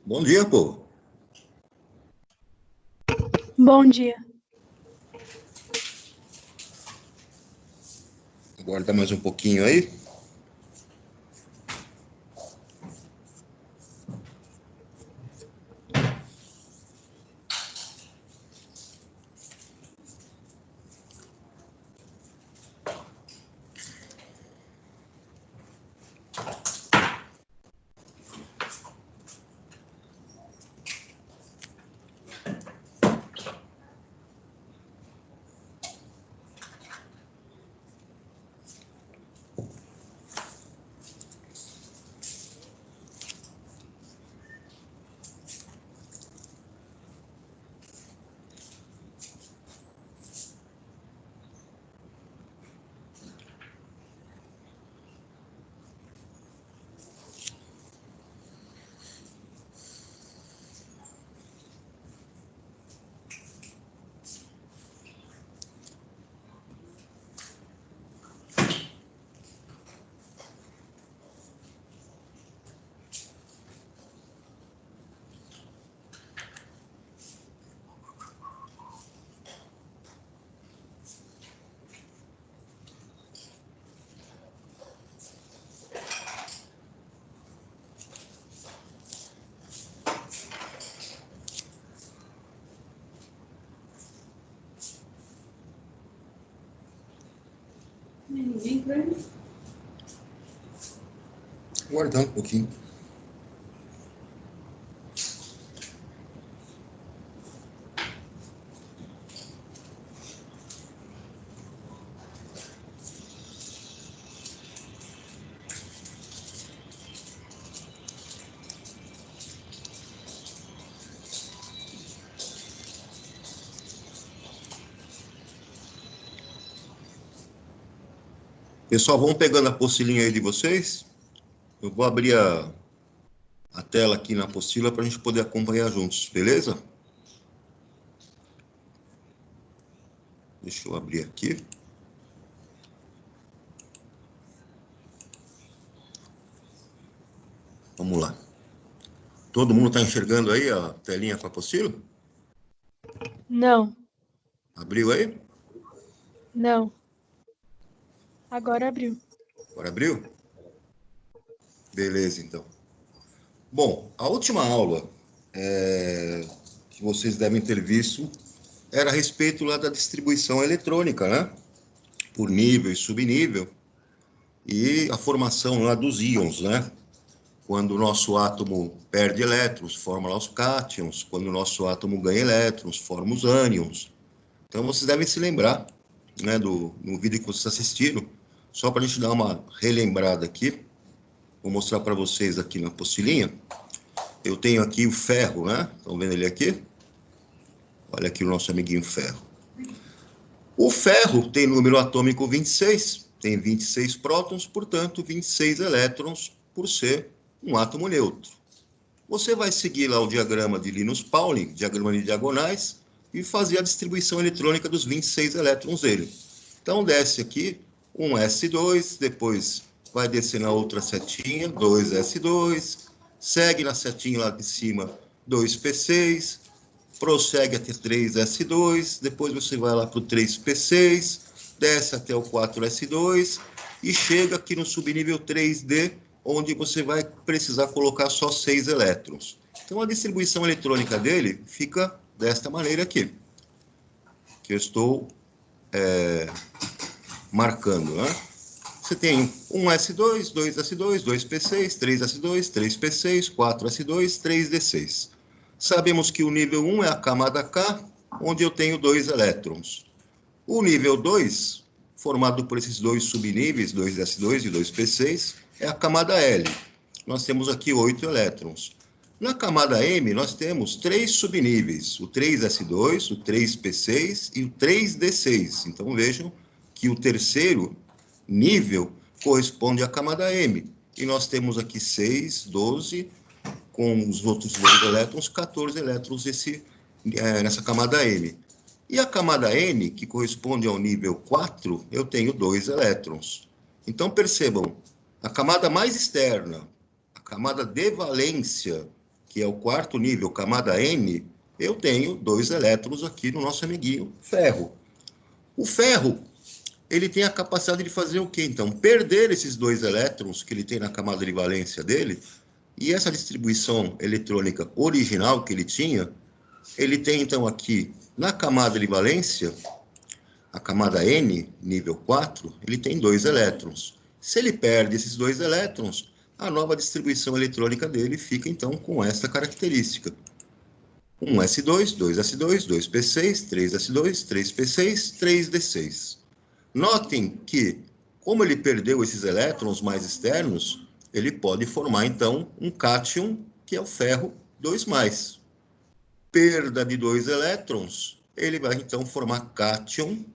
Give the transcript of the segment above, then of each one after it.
Bom dia, povo. Bom dia. Aguarda mais um pouquinho aí. Aguardar um pouquinho. Pessoal, vão pegando a apostilinha aí de vocês. Eu vou abrir a tela aqui na apostila para a gente poder acompanhar juntos, beleza? Deixa eu abrir aqui. Vamos lá. Todo mundo está enxergando aí a telinha com a apostila? Não. Abriu aí? Não. Agora abriu. Agora abriu? Beleza, então. Bom, a última aula que vocês devem ter visto era a respeito lá da distribuição eletrônica, né? Por nível e subnível. E a formação lá dos íons, né? Quando o nosso átomo perde elétrons, forma lá os cátions. Quando o nosso átomo ganha elétrons, forma os ânions. Então, vocês devem se lembrar, né, no vídeo que vocês assistiram, só para a gente dar uma relembrada aqui. Vou mostrar para vocês aqui na apostilinha. Eu tenho aqui o ferro, né? Estão vendo ele aqui? Olha aqui o nosso amiguinho ferro. O ferro tem número atômico 26, tem 26 prótons, portanto, 26 elétrons por ser um átomo neutro. Você vai seguir lá o diagrama de Linus-Pauling, diagrama de diagonais, e fazer a distribuição eletrônica dos 26 elétrons dele. Então, desce aqui um S2, depois vai descer na outra setinha, 2S2, segue na setinha lá de cima 2p6, prossegue até 3s2, depois você vai lá para o 3p6, desce até o 4s2 e chega aqui no subnível 3d, onde você vai precisar colocar só 6 elétrons. Então, a distribuição eletrônica dele fica desta maneira aqui, que eu estou marcando, né? Você tem 1s2, 2s2, 2p6, 3s2, 3p6, 4s2, 3d6. Sabemos que o nível 1 é a camada K, onde eu tenho 2 elétrons. O nível 2, formado por esses dois subníveis, 2s2 e 2p6, é a camada L. Nós temos aqui 8 elétrons. Na camada M, nós temos 3 subníveis, o 3s2, o 3p6 e o 3d6. Então, vejam que o terceiro nível corresponde à camada M. E nós temos aqui 6, 12, com os outros 2 elétrons, 14 elétrons nessa camada M. E a camada N, que corresponde ao nível 4, eu tenho 2 elétrons. Então, percebam, a camada mais externa, a camada de valência, que é o quarto nível, camada N, eu tenho 2 elétrons aqui no nosso amiguinho ferro. O ferro, ele tem a capacidade de fazer o quê, então? Perder esses 2 elétrons que ele tem na camada de valência dele, e essa distribuição eletrônica original que ele tinha, ele tem, então, aqui, na camada de valência, a camada N, nível 4, ele tem 2 elétrons. Se ele perde esses 2 elétrons, a nova distribuição eletrônica dele fica, então, com essa característica. 1s2, 2s2, 2p6, 3s2, 3p6, 3d6. Notem que, como ele perdeu esses elétrons mais externos, ele pode formar, então, um cátion, que é o ferro 2+. Perda de 2 elétrons, ele vai, então, formar cátion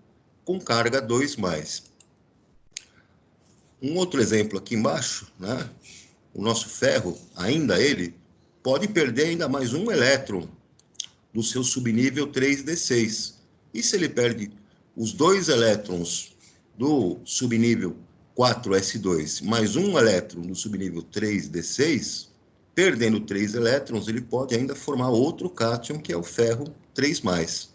com carga 2+. Um outro exemplo aqui embaixo, né? O nosso ferro, ainda ele, pode perder ainda mais um elétron do seu subnível 3d6. E se ele perde os 2 elétrons do subnível 4s2 mais um elétron no subnível 3d6, perdendo 3 elétrons, ele pode ainda formar outro cátion, que é o ferro 3+.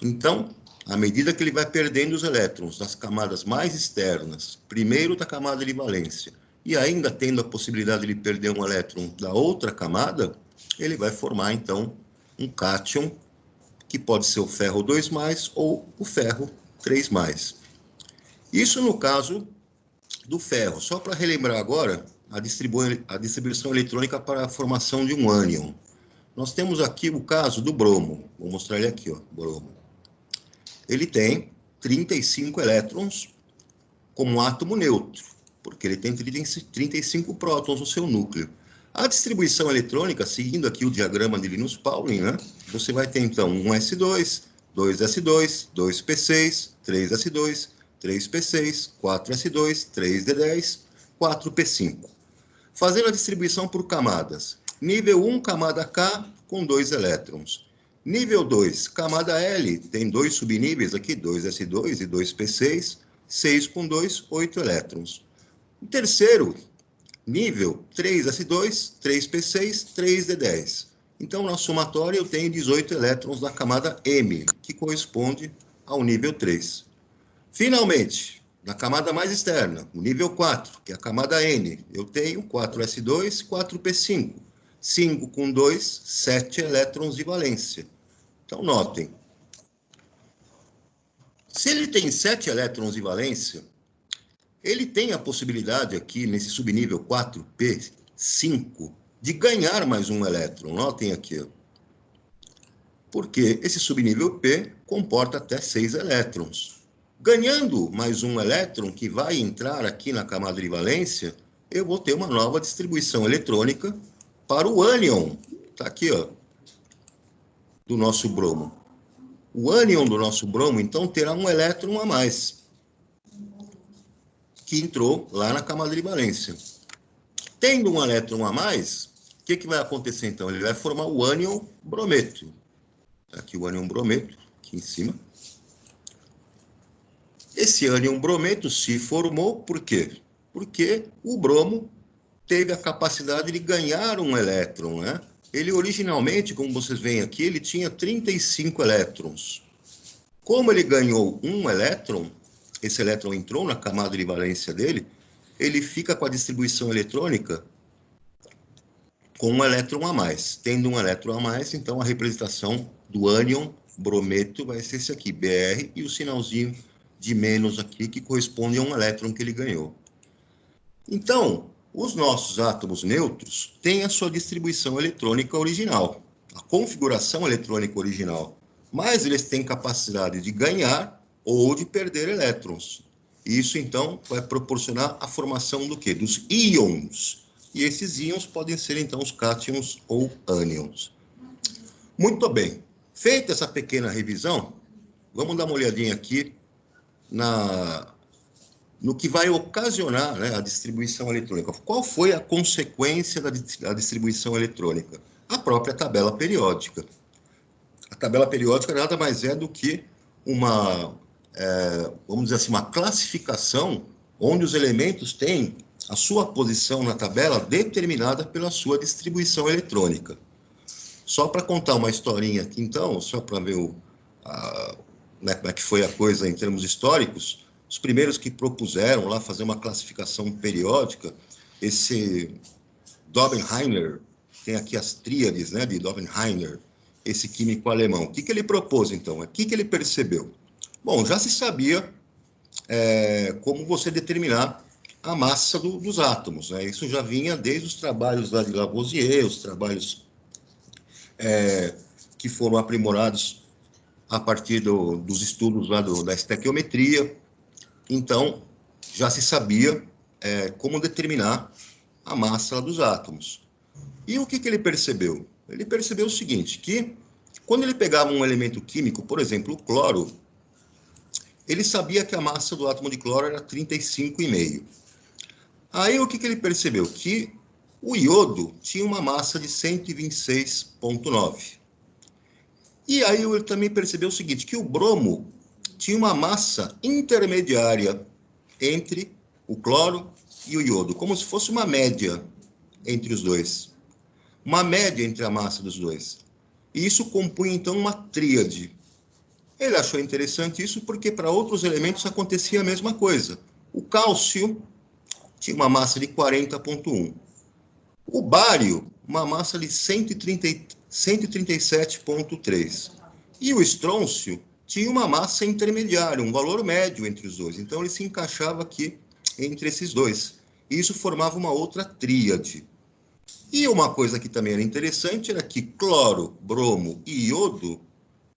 Então, à medida que ele vai perdendo os elétrons das camadas mais externas, primeiro da camada de valência, e ainda tendo a possibilidade de perder um elétron da outra camada, ele vai formar, então, um cátion, que pode ser o ferro 2+, ou o ferro 3+. Isso no caso do ferro. Só para relembrar agora a distribuição eletrônica para a formação de um ânion. Nós temos aqui o caso do bromo. Vou mostrar ele aqui, ó, bromo. Ele tem 35 elétrons como átomo neutro, porque ele tem 35 prótons no seu núcleo. A distribuição eletrônica, seguindo aqui o diagrama de Linus Pauling, né? Você vai ter, então, 1s2, 2s2, 2p6, 3s2, 3p6, 4s2, 3d10, 4p5. Fazendo a distribuição por camadas. Nível 1, camada K, com 2 elétrons. Nível 2, camada L, tem 2 subníveis aqui, 2s2 e 2p6, 6 com 2, 8 elétrons. O terceiro nível, 3s2, 3p6, 3d10. Então, na somatória, eu tenho 18 elétrons da camada M, que corresponde ao nível 3. Finalmente, na camada mais externa, o nível 4, que é a camada N, eu tenho 4s2, 4p5. 5 com 2, 7 elétrons de valência. Então, notem. Se ele tem 7 elétrons de valência, ele tem a possibilidade aqui, nesse subnível 4p5, de ganhar mais um elétron. Notem aqui. Porque esse subnível P comporta até 6 elétrons. Ganhando mais um elétron que vai entrar aqui na camada de valência, eu vou ter uma nova distribuição eletrônica para o ânion. Está aqui, ó, do nosso bromo. O ânion do nosso bromo, então, terá um elétron a mais, que entrou lá na camada de valência. Tendo um elétron a mais, o que vai acontecer, então? Ele vai formar o ânion brometo. Aqui o ânion brometo, aqui em cima. Esse ânion brometo se formou por quê? Porque o bromo teve a capacidade de ganhar um elétron, né? ele originalmente, como vocês veem aqui, ele tinha 35 elétrons. Como ele ganhou um elétron, esse elétron entrou na camada de valência dele, ele fica com a distribuição eletrônica com um elétron a mais. Tendo um elétron a mais, então a representação do ânion brometo vai ser esse aqui, Br, e o sinalzinho de menos aqui, que corresponde a um elétron que ele ganhou. Então, os nossos átomos neutros têm a sua distribuição eletrônica original, a configuração eletrônica original, mas eles têm capacidade de ganhar ou de perder elétrons. Isso, então, vai proporcionar a formação do quê? Dos íons. E esses íons podem ser, então, os cátions ou ânions. Muito bem. Feita essa pequena revisão, vamos dar uma olhadinha aqui no que vai ocasionar, né, a distribuição eletrônica. Qual foi a consequência da distribuição eletrônica? A própria tabela periódica. A tabela periódica nada mais é do que vamos dizer assim, uma classificação onde os elementos têm a sua posição na tabela determinada pela sua distribuição eletrônica. Só para contar uma historinha aqui, então, só para ver né, como é que foi a coisa em termos históricos, os primeiros que propuseram lá fazer uma classificação periódica, esse Dobbenheiner, tem aqui as tríades, né, de Dobbenheiner, esse químico alemão. O que ele propôs, então? O que ele percebeu? Bom, já se sabia como você determinar a massa dos átomos, né? Isso já vinha desde os trabalhos lá de Lavoisier, os trabalhos que foram aprimorados a partir dos estudos lá da estequiometria. Então, já se sabia como determinar a massa dos átomos. E o que ele percebeu? Ele percebeu o seguinte, que quando ele pegava um elemento químico, por exemplo, o cloro, ele sabia que a massa do átomo de cloro era 35,5. Aí o que ele percebeu? Que o iodo tinha uma massa de 126,9. E aí ele também percebeu o seguinte, que o bromo tinha uma massa intermediária entre o cloro e o iodo, como se fosse uma média entre os dois. Uma média entre a massa dos dois. E isso compunha, então, uma tríade. Ele achou interessante isso porque para outros elementos acontecia a mesma coisa. O cálcio tinha uma massa de 40,1. O bário, uma massa de 137,3. E o estrôncio tinha uma massa intermediária, um valor médio entre os dois. Então, ele se encaixava aqui entre esses dois. E isso formava uma outra tríade. E uma coisa que também era interessante era que cloro, bromo e iodo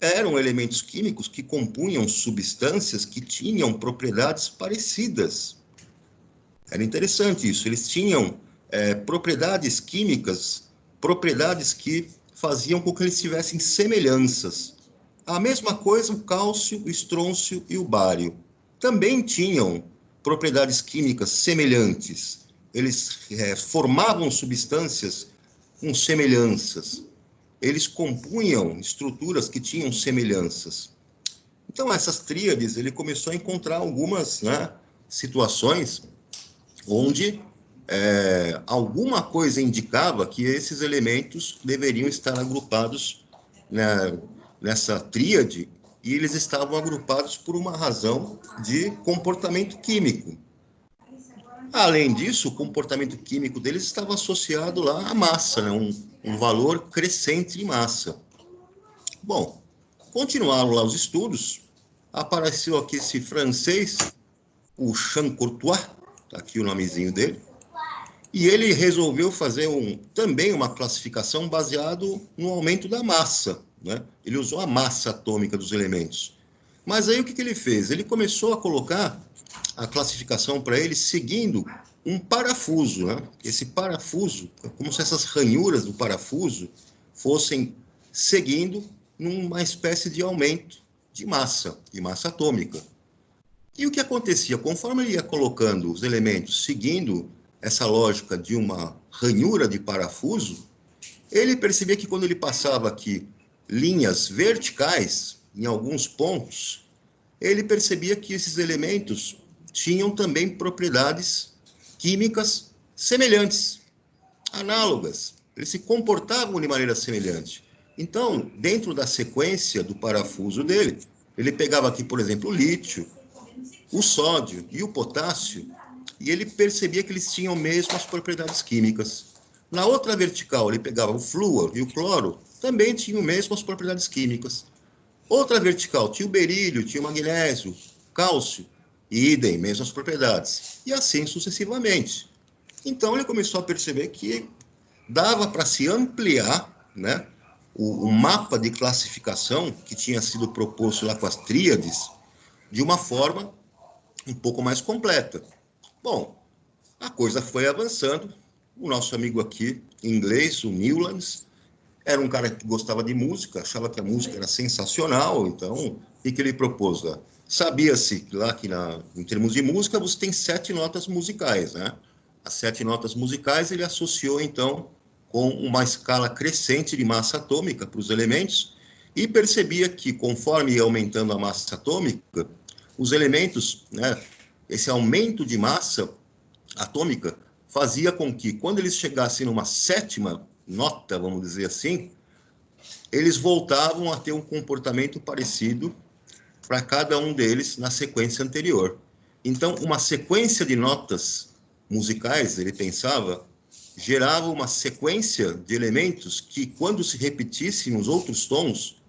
eram elementos químicos que compunham substâncias que tinham propriedades parecidas. Era interessante isso. Eles tinham propriedades químicas, propriedades que faziam com que eles tivessem semelhanças. A mesma coisa o cálcio, o estrôncio e o bário. Também tinham propriedades químicas semelhantes. Eles formavam substâncias com semelhanças. Eles compunham estruturas que tinham semelhanças. Então, essas tríades, ele começou a encontrar algumas, né, situações onde alguma coisa indicava que esses elementos deveriam estar agrupados, né, nessa tríade, e eles estavam agrupados por uma razão de comportamento químico. Além disso, o comportamento químico deles estava associado lá à massa, né? Um valor crescente de massa. Bom, continuaram lá os estudos, apareceu aqui esse francês, o Jean Courtois, está aqui o nomezinho dele, e ele resolveu fazer também uma classificação baseado no aumento da massa, né? Ele usou a massa atômica dos elementos. Mas aí o que ele fez? Ele começou a colocar a classificação para ele seguindo um parafuso, né? Esse parafuso, como se essas ranhuras do parafuso fossem seguindo numa espécie de aumento de massa atômica. E o que acontecia? Conforme ele ia colocando os elementos seguindo essa lógica de uma ranhura de parafuso, ele percebia que quando ele passava aqui linhas verticais em alguns pontos, ele percebia que esses elementos tinham também propriedades químicas semelhantes, análogas. eles se comportavam de maneira semelhante. Então, dentro da sequência do parafuso dele, ele pegava aqui, por exemplo, o lítio, o sódio e o potássio, e ele percebia que eles tinham mesmo as propriedades químicas. Na outra vertical, ele pegava o flúor e o cloro, também tinham mesmo as propriedades químicas. Outra vertical, tinha o berílio, tinha o magnésio, cálcio, e idem, mesmas propriedades. E assim sucessivamente. Então, ele começou a perceber que dava para se ampliar, né, o mapa de classificação que tinha sido proposto lá com as tríades de uma forma um pouco mais completa. Bom, a coisa foi avançando. O nosso amigo aqui, em inglês, o Newlands, era um cara que gostava de música, achava que a música era sensacional, então, o que ele propôs lá? Sabia-se lá que, em termos de música, você tem 7 notas musicais, né? As 7 notas musicais ele associou, então, com uma escala crescente de massa atômica para os elementos e percebia que, conforme ia aumentando a massa atômica, os elementos, né, esse aumento de massa atômica fazia com que, quando eles chegassem numa 7ª nota, vamos dizer assim, eles voltavam a ter um comportamento parecido para cada um deles na sequência anterior. Então, uma sequência de notas musicais, ele pensava, gerava uma sequência de elementos que, quando se repetissem nos outros tons,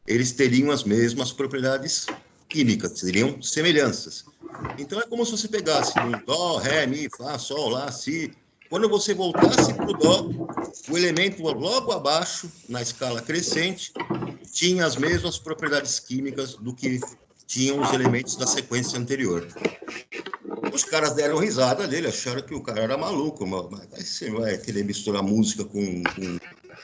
eles teriam as mesmas propriedades químicas, teriam semelhanças. Então, é como se você pegasse um dó, ré, mi, fá, sol, lá, si. Quando você voltasse para o dó, o elemento logo abaixo, na escala crescente, tinha as mesmas propriedades químicas do que tinham os elementos da sequência anterior. Os caras deram risada dele, acharam que o cara era maluco, mas você não vai querer misturar música com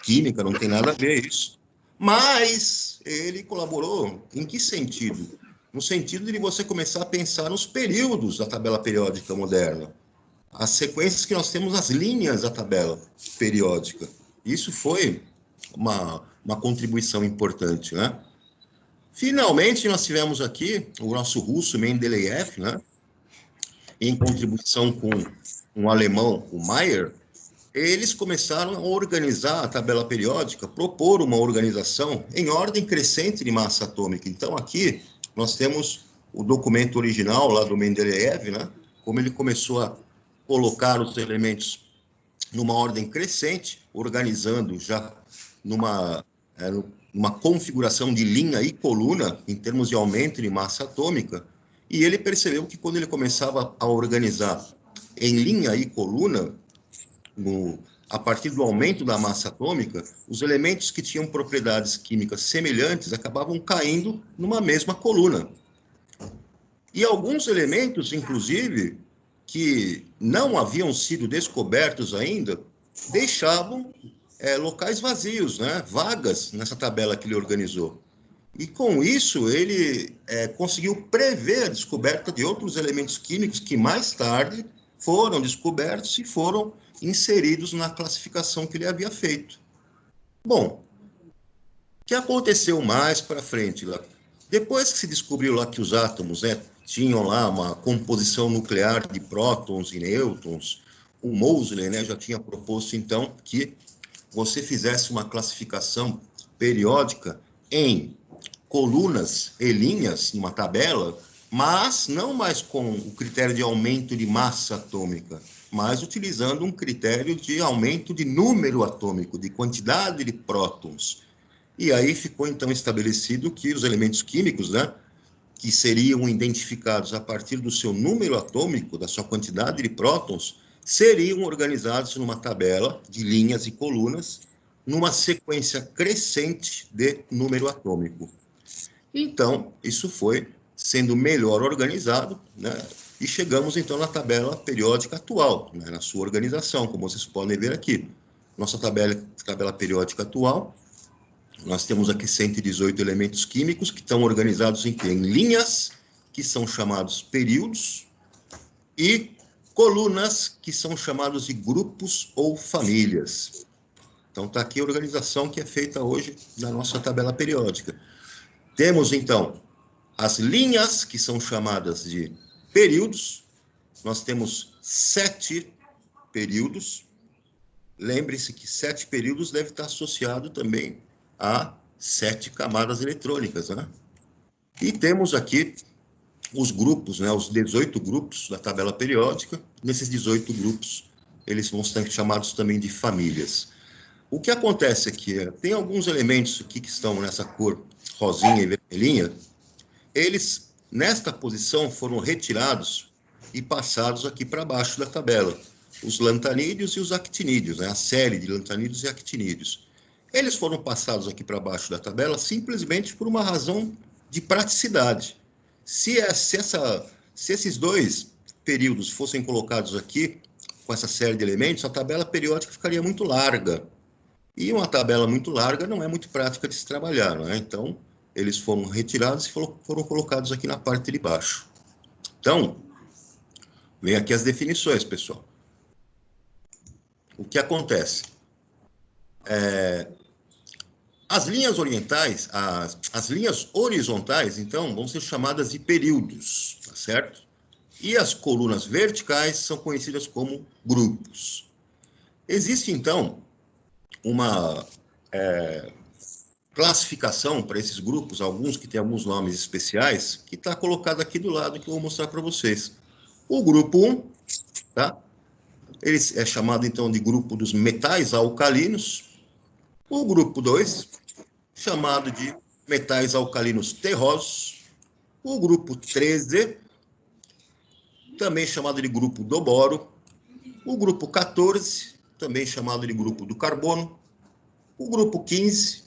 química, não tem nada a ver isso. Mas ele colaborou em que sentido? No sentido de você começar a pensar nos períodos da tabela periódica moderna, as sequências que nós temos nas linhas da tabela periódica. Isso foi uma contribuição importante, né? Finalmente, nós tivemos aqui o nosso russo Mendeleev, né? Em contribuição com um alemão, o Mayer, eles começaram a organizar a tabela periódica, propor uma organização em ordem crescente de massa atômica. Então, aqui, nós temos o documento original lá do Mendeleev, né? Como ele começou a colocar os elementos numa ordem crescente, organizando já numa configuração de linha e coluna, em termos de aumento de massa atômica, e ele percebeu que quando ele começava a organizar em linha e coluna, a partir do aumento da massa atômica, os elementos que tinham propriedades químicas semelhantes acabavam caindo numa mesma coluna. E alguns elementos, inclusive, que não haviam sido descobertos ainda, deixavam locais vazios, né? Vagas nessa tabela que ele organizou. E com isso, ele conseguiu prever a descoberta de outros elementos químicos que mais tarde foram descobertos e foram inseridos na classificação que ele havia feito. Bom, o que aconteceu mais para frente lá? Depois que se descobriu lá que os átomos, né, tinham lá uma composição nuclear de prótons e nêutrons, o Moseley, né, já tinha proposto, então, que você fizesse uma classificação periódica em colunas e linhas, numa tabela, mas não mais com o critério de aumento de massa atômica, mas utilizando um critério de aumento de número atômico, de quantidade de prótons. E aí ficou, então, estabelecido que os elementos químicos, né, que seriam identificados a partir do seu número atômico, da sua quantidade de prótons, seriam organizados numa tabela de linhas e colunas, numa sequência crescente de número atômico. Então, isso foi sendo melhor organizado, né, e chegamos, então, na tabela periódica atual, né, na sua organização, como vocês podem ver aqui. Nossa tabela periódica atual, nós temos aqui 118 elementos químicos que estão organizados em linhas, que são chamados períodos, e colunas, que são chamados de grupos ou famílias. Então, está aqui a organização que é feita hoje na nossa tabela periódica. Temos, então, as linhas, que são chamadas de períodos. Nós temos 7 períodos, lembre-se que 7 períodos deve estar associado também a 7 camadas eletrônicas, né? E temos aqui os grupos, né, os 18 grupos da tabela periódica. Nesses 18 grupos, eles vão ser chamados também de famílias. O que acontece aqui tem alguns elementos aqui que estão nessa cor rosinha e vermelhinha, eles, nesta posição, foram retirados e passados aqui para baixo da tabela. Os lantanídeos e os actinídeos, né, a série de lantanídeos e actinídeos. Eles foram passados aqui para baixo da tabela simplesmente por uma razão de praticidade. Se esses dois períodos fossem colocados aqui, com essa série de elementos, a tabela periódica ficaria muito larga. E uma tabela muito larga não é muito prática de se trabalhar, não é? Então, eles foram retirados e foram colocados aqui na parte de baixo. Então, vem aqui as definições, pessoal. O que acontece? As linhas orientais, as linhas horizontais, então, vão ser chamadas de períodos, tá certo? E as colunas verticais são conhecidas como grupos. Existe, então, uma classificação para esses grupos, alguns que têm alguns nomes especiais, que está colocado aqui do lado, que eu vou mostrar para vocês. O grupo 1, tá? Ele é chamado, então, de grupo dos metais alcalinos. O grupo 2, chamado de metais alcalinos terrosos. O grupo 13, também chamado de grupo do boro. O grupo 14, também chamado de grupo do carbono. O grupo 15,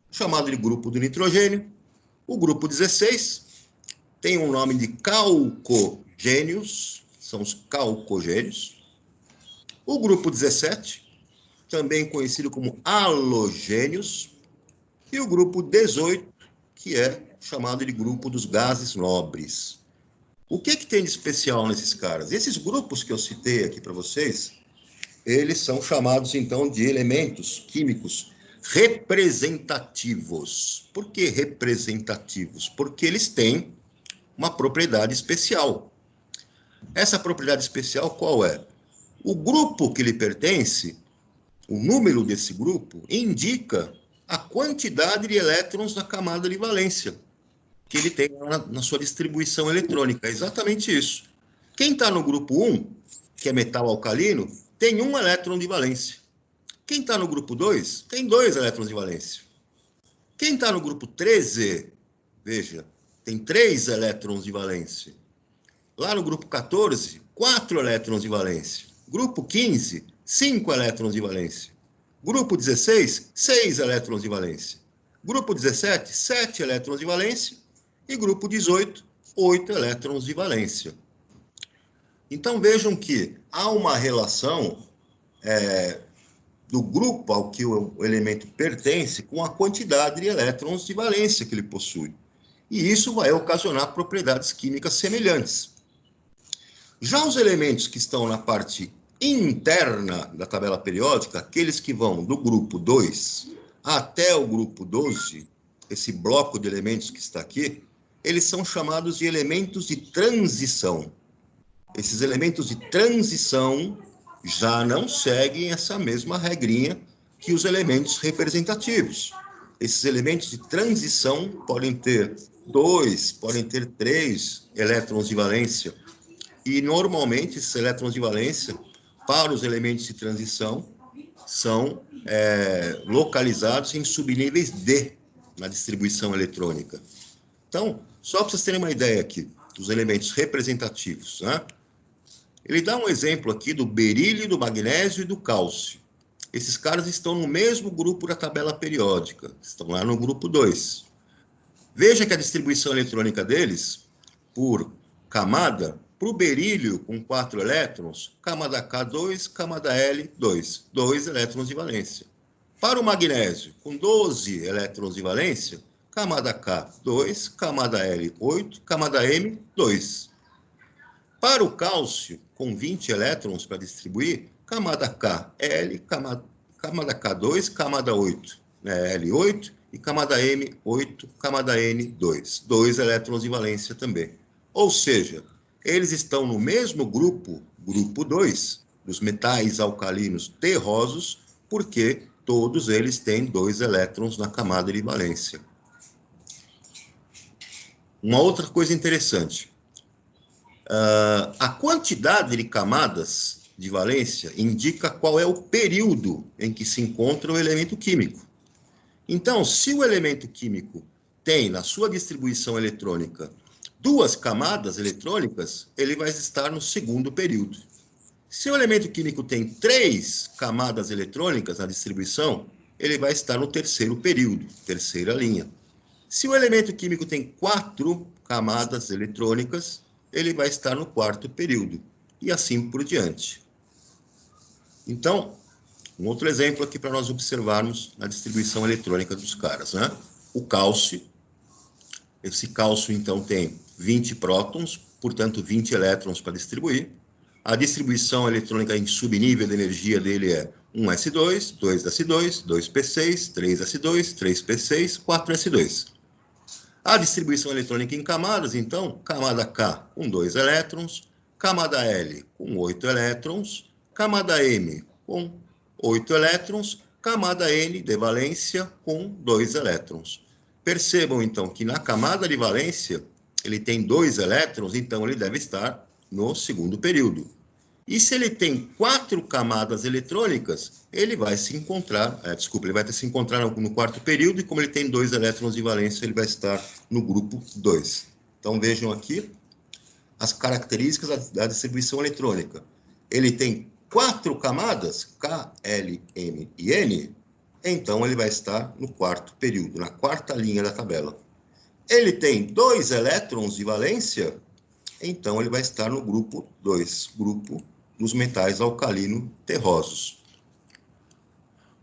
chamado de grupo do nitrogênio. O grupo 16 tem o nome de calcogênios, são os calcogênios. O grupo 17, também conhecido como halogênios. E o grupo 18, que é chamado de grupo dos gases nobres. O que tem de especial nesses caras? Esses grupos que eu citei aqui para vocês, eles são chamados, então, de elementos químicos representativos. Por que representativos? Porque eles têm uma propriedade especial. Essa propriedade especial qual é? O grupo que lhe pertence, o número desse grupo, indica a quantidade de elétrons na camada de valência que ele tem na sua distribuição eletrônica. É exatamente isso. Quem está no grupo 1, que é metal alcalino, tem 1 elétron de valência. Quem está no grupo 2, tem 2 elétrons de valência. Quem está no grupo 13, veja, tem 3 elétrons de valência. Lá no grupo 14, 4 elétrons de valência. Grupo 15, 5 elétrons de valência. Grupo 16, 6 elétrons de valência. Grupo 17, 7 elétrons de valência. E grupo 18, 8 elétrons de valência. Então, vejam que há uma relação do grupo ao que o elemento pertence com a quantidade de elétrons de valência que ele possui. E isso vai ocasionar propriedades químicas semelhantes. Já os elementos que estão na parte interna da tabela periódica, aqueles que vão do grupo 2 até o grupo 12, esse bloco de elementos que está aqui, eles são chamados de elementos de transição. Esses elementos de transição já não seguem essa mesma regrinha que os elementos representativos. Esses elementos de transição podem ter 2, podem ter 3 elétrons de valência. E, normalmente, esses elétrons de valência, para os elementos de transição, são localizados em subníveis D na distribuição eletrônica. Então, só para vocês terem uma ideia aqui dos elementos representativos, né? Ele dá um exemplo aqui do berílio, do magnésio e do cálcio. Esses caras estão no mesmo grupo da tabela periódica, estão lá no grupo 2. Veja que a distribuição eletrônica deles, por camada, para o berílio, com 4 elétrons, camada K2, camada L2, 2 elétrons de valência. Para o magnésio, com 12 elétrons de valência, camada K2, camada L8, camada M2. Para o cálcio, com 20 elétrons para distribuir, camada KL, camada K2, camada 8, né, L8, e camada M8, camada N2. 2 elétrons de valência também. Ou seja, eles estão no mesmo grupo, grupo 2, dos metais alcalinos terrosos, porque todos eles têm 2 elétrons na camada de valência. Uma outra coisa interessante, a quantidade de camadas de valência indica qual é o período em que se encontra o elemento químico. Então, se o elemento químico tem, na sua distribuição eletrônica, 2 camadas eletrônicas, ele vai estar no segundo período. Se o elemento químico tem 3 camadas eletrônicas na distribuição, ele vai estar no terceiro período, terceira linha. Se o elemento químico tem 4 camadas eletrônicas, ele vai estar no quarto período, e assim por diante. Então, um outro exemplo aqui para nós observarmos na distribuição eletrônica dos caras, né? O cálcio. Esse cálcio, então, tem 20 prótons, portanto, 20 elétrons para distribuir. A distribuição eletrônica em subnível de energia dele é 1s2, 2s2, 2p6, 3s2, 3p6, 4s2. A distribuição eletrônica em camadas, então, camada K com 2 elétrons, camada L com 8 elétrons, camada M com 8 elétrons, camada N de valência com 2 elétrons. Percebam, então, que na camada de valência, ele tem 2 elétrons, então ele deve estar no segundo período. E se ele tem 4 camadas eletrônicas, ele vai se encontrar, ele vai se encontrar no quarto período, e como ele tem 2 elétrons de valência, ele vai estar no grupo 2. Então, vejam aqui as características da distribuição eletrônica. Ele tem 4 camadas, K, L, M e N, então ele vai estar no quarto período, na quarta linha da tabela. Ele tem 2 elétrons de valência, então ele vai estar no grupo 2, grupo dos metais alcalino terrosos.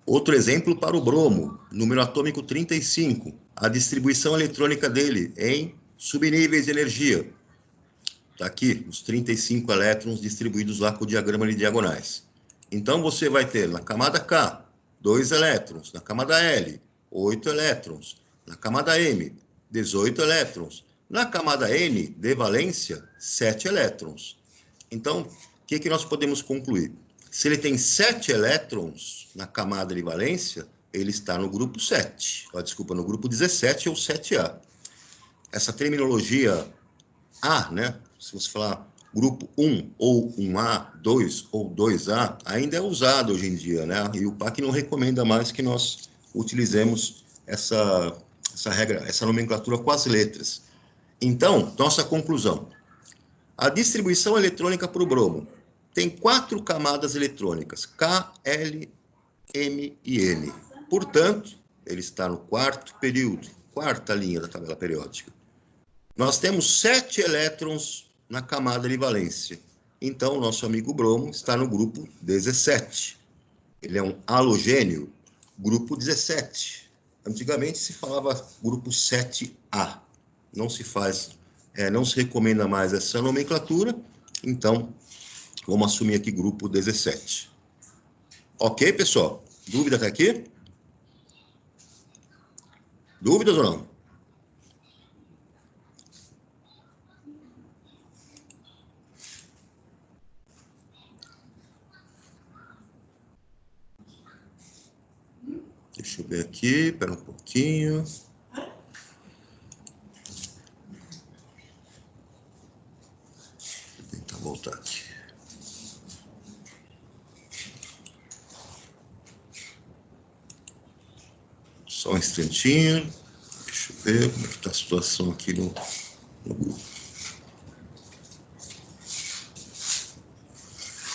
Outro exemplo para o bromo, número atômico 35, a distribuição eletrônica dele em subníveis de energia. Está aqui, os 35 elétrons distribuídos lá com o diagrama de diagonais. Então, você vai ter na camada K, 2 elétrons, na camada L, 8 elétrons, na camada M, 18 elétrons, na camada N, de valência, 7 elétrons. Então, o que nós podemos concluir? Se ele tem 7 elétrons na camada de valência, ele está no grupo 7. Desculpa, no grupo 17 ou 7A. Essa terminologia A, né? Se você falar grupo 1 ou 1A, 2 ou 2A, ainda é usado hoje em dia, né? E o PAC não recomenda mais que nós utilizemos essa regra, essa nomenclatura com as letras. Então, nossa conclusão. A distribuição eletrônica para o bromo tem 4 camadas eletrônicas, K, L, M e N. Portanto, ele está no quarto período, quarta linha da tabela periódica. Nós temos 7 elétrons na camada de valência. Então, o nosso amigo bromo está no grupo 17. Ele é um halogênio, grupo 17. Antigamente se falava grupo 7A. Não se faz, não se recomenda mais essa nomenclatura. Então, vamos assumir aqui grupo 17. Ok, pessoal? Dúvida até aqui? Dúvidas ou não? Deixa eu ver aqui, espera um pouquinho. Vou tentar voltar aqui. Só um instantinho. Deixa eu ver como é que está a situação aqui no grupo.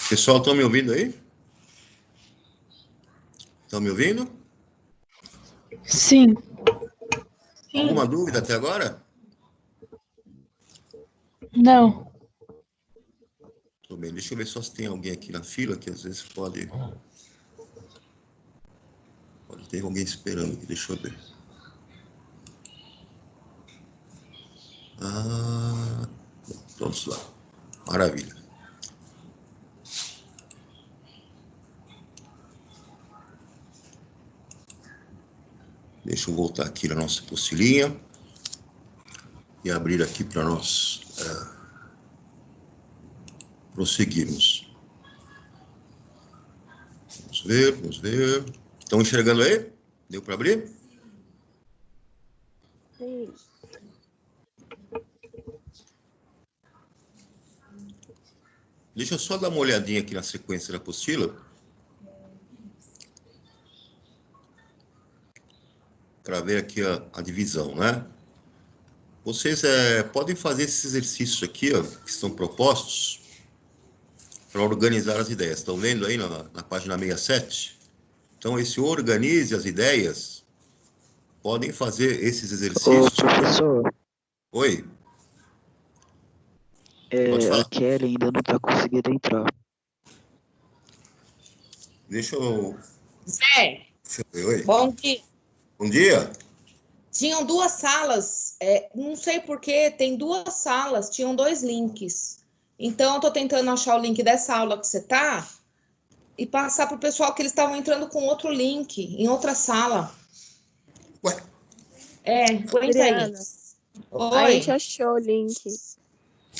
Pessoal, estão me ouvindo aí? Estão me ouvindo? Sim. Alguma dúvida até agora? Não. Tudo bem, deixa eu ver só se tem alguém aqui na fila, que às vezes pode ter alguém esperando aqui, deixa eu ver. Vamos lá. Maravilha. Deixa eu voltar aqui na nossa apostilinha e abrir aqui para nós prosseguirmos. Vamos ver, vamos ver. Estão enxergando aí? Deu para abrir? Sim. Deixa eu só dar uma olhadinha aqui na sequência da apostila. Para ver aqui a divisão, né? Vocês podem fazer esses exercícios aqui, ó, que estão propostos, para organizar as ideias. Estão vendo aí na página 67? Então, esse organize as ideias, podem fazer esses Ô, exercícios. professor, Oi, pode a falar. Kelly ainda não tá conseguindo entrar. Deixa eu Zé, ver. Oi. bom dia. Bom dia. Tinham duas salas, não sei porquê, tem duas salas, tinham dois links. Então, eu tô tentando achar o link dessa aula que você tá e passar pro pessoal que eles estavam entrando com outro link, em outra sala. Ué, Aguenta aí. Adriana, a Oi. gente achou o link.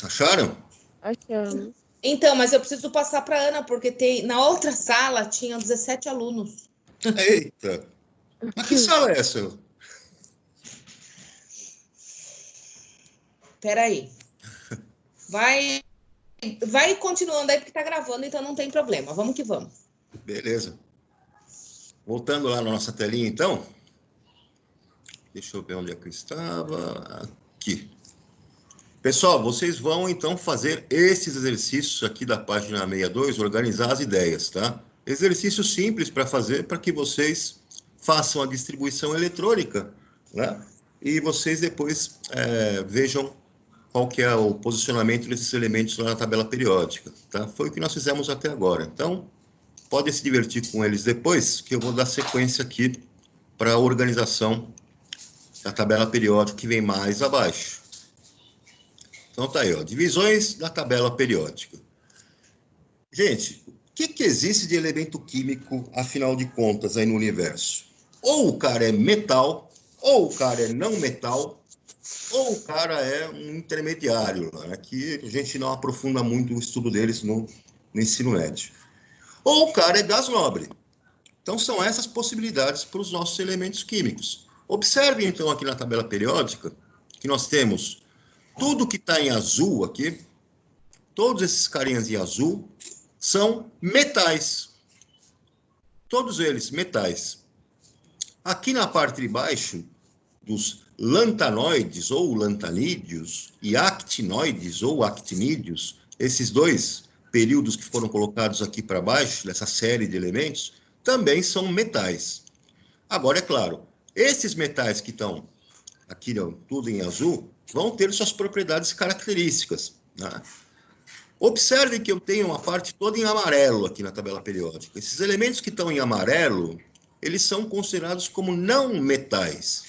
acharam? Achamos. Então, mas eu preciso passar para Ana, porque na outra sala tinham 17 alunos. Eita. Mas que sala é essa? Peraí. Vai continuando aí, porque tá gravando, então não tem problema. Vamos que vamos. Beleza. Voltando lá na nossa telinha, então. Deixa eu ver onde é que eu estava. Aqui. Pessoal, vocês vão, então, fazer esses exercícios aqui da página 62, organizar as ideias, tá? Exercícios simples para fazer, para que vocês façam a distribuição eletrônica, né? E vocês depois vejam qual que é o posicionamento desses elementos lá na tabela periódica, tá? Foi o que nós fizemos até agora. Então, podem se divertir com eles depois, que eu vou dar sequência aqui para a organização da tabela periódica que vem mais abaixo. Então tá aí, ó, divisões da tabela periódica. Gente, o que existe de elemento químico, afinal de contas, aí no universo? Ou o cara é metal, ou o cara é não metal, ou o cara é um intermediário, né, que a gente não aprofunda muito o estudo deles no ensino médio. Ou o cara é gás nobre. Então, são essas possibilidades para os nossos elementos químicos. Observem, então, aqui na tabela periódica, que nós temos tudo que está em azul aqui, todos esses carinhas em azul, são metais. Todos eles, metais. Aqui na parte de baixo, dos lantanoides ou lantanídeos e actinoides ou actinídeos, esses dois períodos que foram colocados aqui para baixo, dessa série de elementos, também são metais. Agora, é claro, esses metais que estão aqui, tudo em azul, vão ter suas propriedades características, né? Observem que eu tenho uma parte toda em amarelo aqui na tabela periódica. Esses elementos que estão em amarelo, eles são considerados como não metais.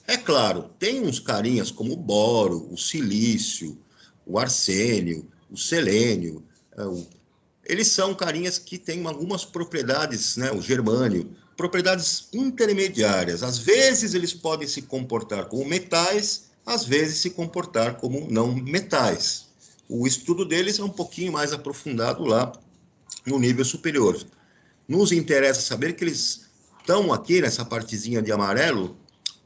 É claro, tem uns carinhas como o boro, o silício, o arsênio, o selênio. Eles são carinhas que têm algumas propriedades, né, o germânio, propriedades intermediárias. Às vezes eles podem se comportar como metais, às vezes se comportar como não metais. O estudo deles é um pouquinho mais aprofundado lá no nível superior. Nos interessa saber que eles estão aqui nessa partezinha de amarelo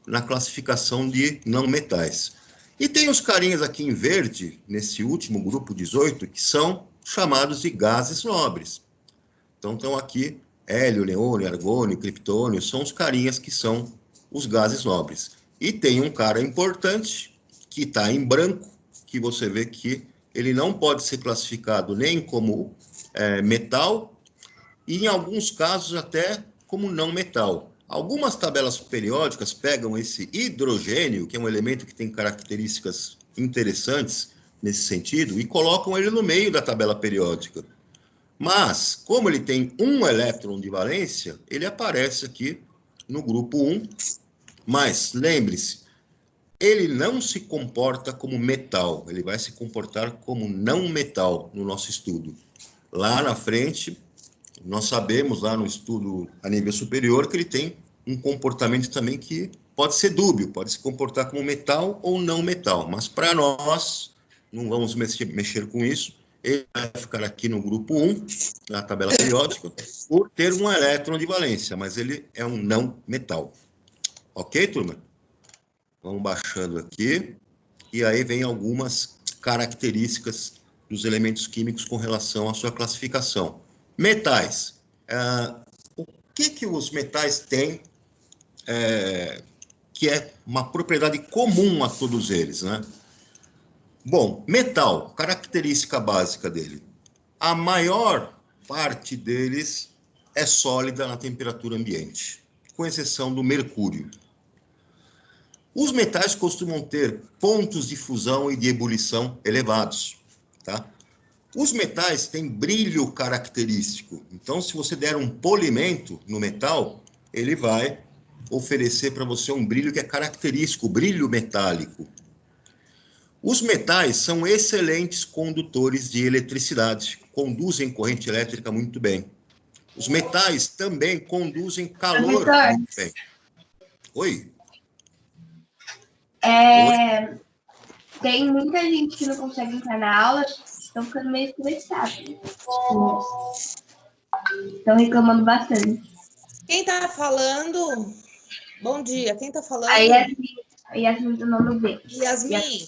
na classificação de não metais. E tem os carinhas aqui em verde, nesse último grupo 18, que são chamados de gases nobres. Então, estão aqui hélio, neônio, argônio, criptônio, são os carinhas que são os gases nobres. E tem um cara importante, que está em branco, que você vê que ele não pode ser classificado nem como metal, e em alguns casos até como não metal. Algumas tabelas periódicas pegam esse hidrogênio, que é um elemento que tem características interessantes nesse sentido, e colocam ele no meio da tabela periódica. Mas, como ele tem um elétron de valência, ele aparece aqui no grupo 1. Mas, lembre-se, ele não se comporta como metal, ele vai se comportar como não metal no nosso estudo. Lá na frente, nós sabemos, lá no estudo a nível superior, que ele tem um comportamento também que pode ser dúbio, pode se comportar como metal ou não metal. Mas, para nós, não vamos mexer com isso. ele vai ficar aqui no grupo 1, na tabela periódica, por ter um elétron de valência, mas ele é um não metal. Ok, turma? Vamos baixando aqui, e aí vem algumas características dos elementos químicos com relação à sua classificação. Metais. O que os metais têm que é uma propriedade comum a todos eles, né? Bom, metal, característica básica dele. A maior parte deles é sólida na temperatura ambiente, com exceção do mercúrio. Os metais costumam ter pontos de fusão e de ebulição elevados, tá? Os metais têm brilho característico. Então, se você der um polimento no metal, ele vai oferecer para você um brilho que é característico, brilho metálico. Os metais são excelentes condutores de eletricidade, conduzem corrente elétrica muito bem. Os metais também conduzem calor muito bem. Oi? Oi? Tem muita gente que não consegue entrar na aula, estão ficando meio estressados. Estão reclamando bastante. Quem tá falando? Bom dia, quem tá falando? A Yasmin do nono B. Yasmin,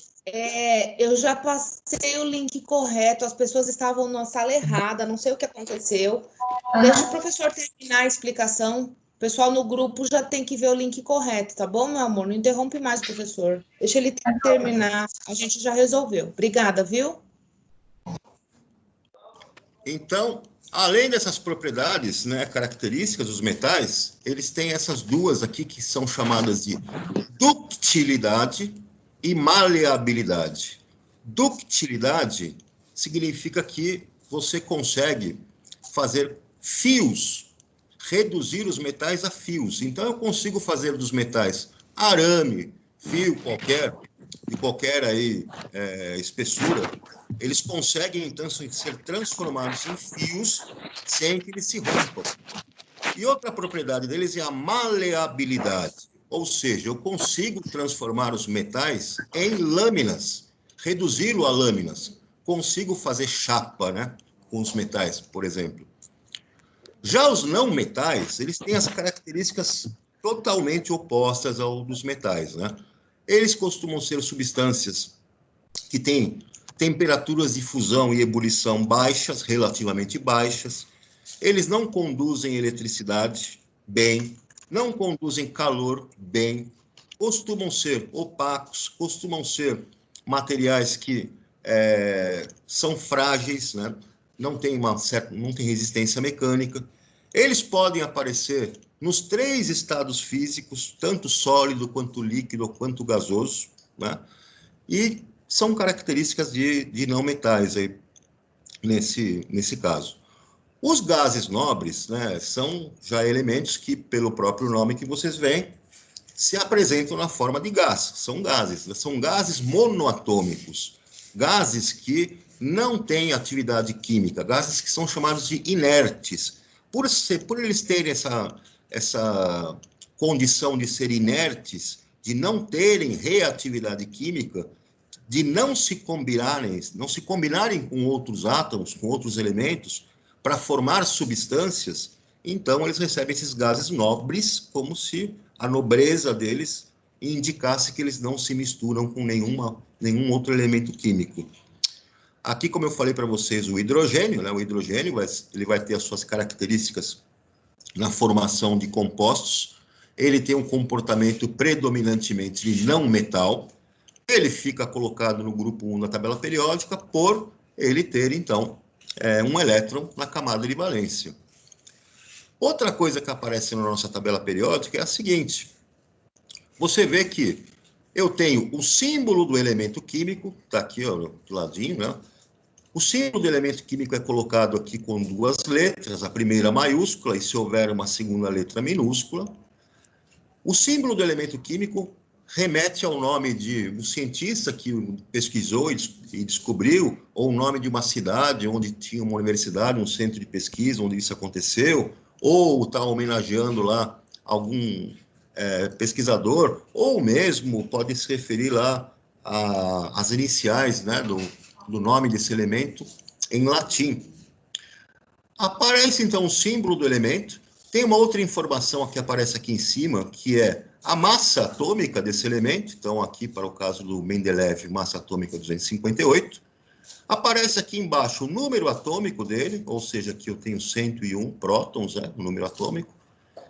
eu já passei o link correto, as pessoas estavam na sala errada, não sei o que aconteceu. Deixa o professor terminar a explicação. O pessoal no grupo já tem que ver o link correto, tá bom, meu amor? Não interrompe mais o professor. Deixa ele terminar, a gente já resolveu. Obrigada, viu? Então, além dessas propriedades, né, características dos metais, eles têm essas duas aqui que são chamadas de ductilidade e maleabilidade. Ductilidade significa que você consegue fazer fios, reduzir os metais a fios. Então, eu consigo fazer dos metais arame, fio qualquer, de qualquer aí, espessura, eles conseguem, então, ser transformados em fios sem que eles se rompam. E outra propriedade deles é a maleabilidade, ou seja, eu consigo transformar os metais em lâminas, reduzi-lo a lâminas. Consigo fazer chapa, né, com os metais, por exemplo. Já os não metais, eles têm as características totalmente opostas ao dos metais, né? Eles costumam ser substâncias que têm temperaturas de fusão e ebulição baixas, relativamente baixas. Eles não conduzem eletricidade bem, não conduzem calor bem, costumam ser opacos, costumam ser materiais que são frágeis, né? Não tem resistência mecânica. Eles podem aparecer nos 3 estados físicos, tanto sólido, quanto líquido, quanto gasoso, né? E são características de não metais aí, nesse caso. Os gases nobres, né, são já elementos que, pelo próprio nome que vocês veem, se apresentam na forma de gás. São gases monoatômicos, gases que não têm atividade química, gases que são chamados de inertes. Por eles terem essa condição de ser inertes, de não terem reatividade química, de não se combinarem com outros átomos, com outros elementos, para formar substâncias, então eles recebem esses gases nobres, como se a nobreza deles indicasse que eles não se misturam com nenhum outro elemento químico. Aqui, como eu falei para vocês, o hidrogênio, né? O hidrogênio ele vai ter as suas características na formação de compostos. Ele tem um comportamento predominantemente de não metal. Ele fica colocado no grupo 1 da tabela periódica por ele ter, então, um elétron na camada de valência. Outra coisa que aparece na nossa tabela periódica é a seguinte. Você vê que eu tenho o símbolo do elemento químico, está aqui, ó, do ladinho, né? O símbolo do elemento químico é colocado aqui com 2 letras, a primeira maiúscula, e se houver uma segunda letra minúscula. O símbolo do elemento químico remete ao nome de um cientista que pesquisou e descobriu, ou o nome de uma cidade onde tinha uma universidade, um centro de pesquisa onde isso aconteceu, ou está homenageando lá algum pesquisador, ou mesmo pode se referir lá às iniciais, né, do nome desse elemento. em latim. Aparece, então, o símbolo do elemento. Tem uma outra informação que aparece aqui em cima, que é a massa atômica desse elemento. Então, aqui, para o caso do Mendeleev, massa atômica 258. Aparece aqui embaixo o número atômico dele, ou seja, aqui eu tenho 101 prótons, né, o número atômico.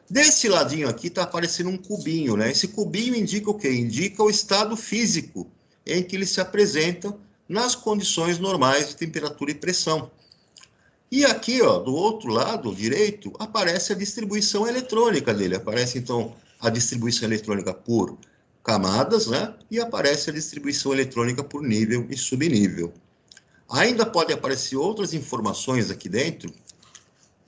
Desse ladinho aqui está aparecendo um cubinho, né? Esse cubinho indica o quê? Indica o estado físico em que ele se apresenta nas condições normais de temperatura e pressão. E aqui, ó, do outro lado direito, aparece a distribuição eletrônica dele. Aparece, então, a distribuição eletrônica por camadas, né? E aparece a distribuição eletrônica por nível e subnível. Ainda pode aparecer outras informações aqui dentro,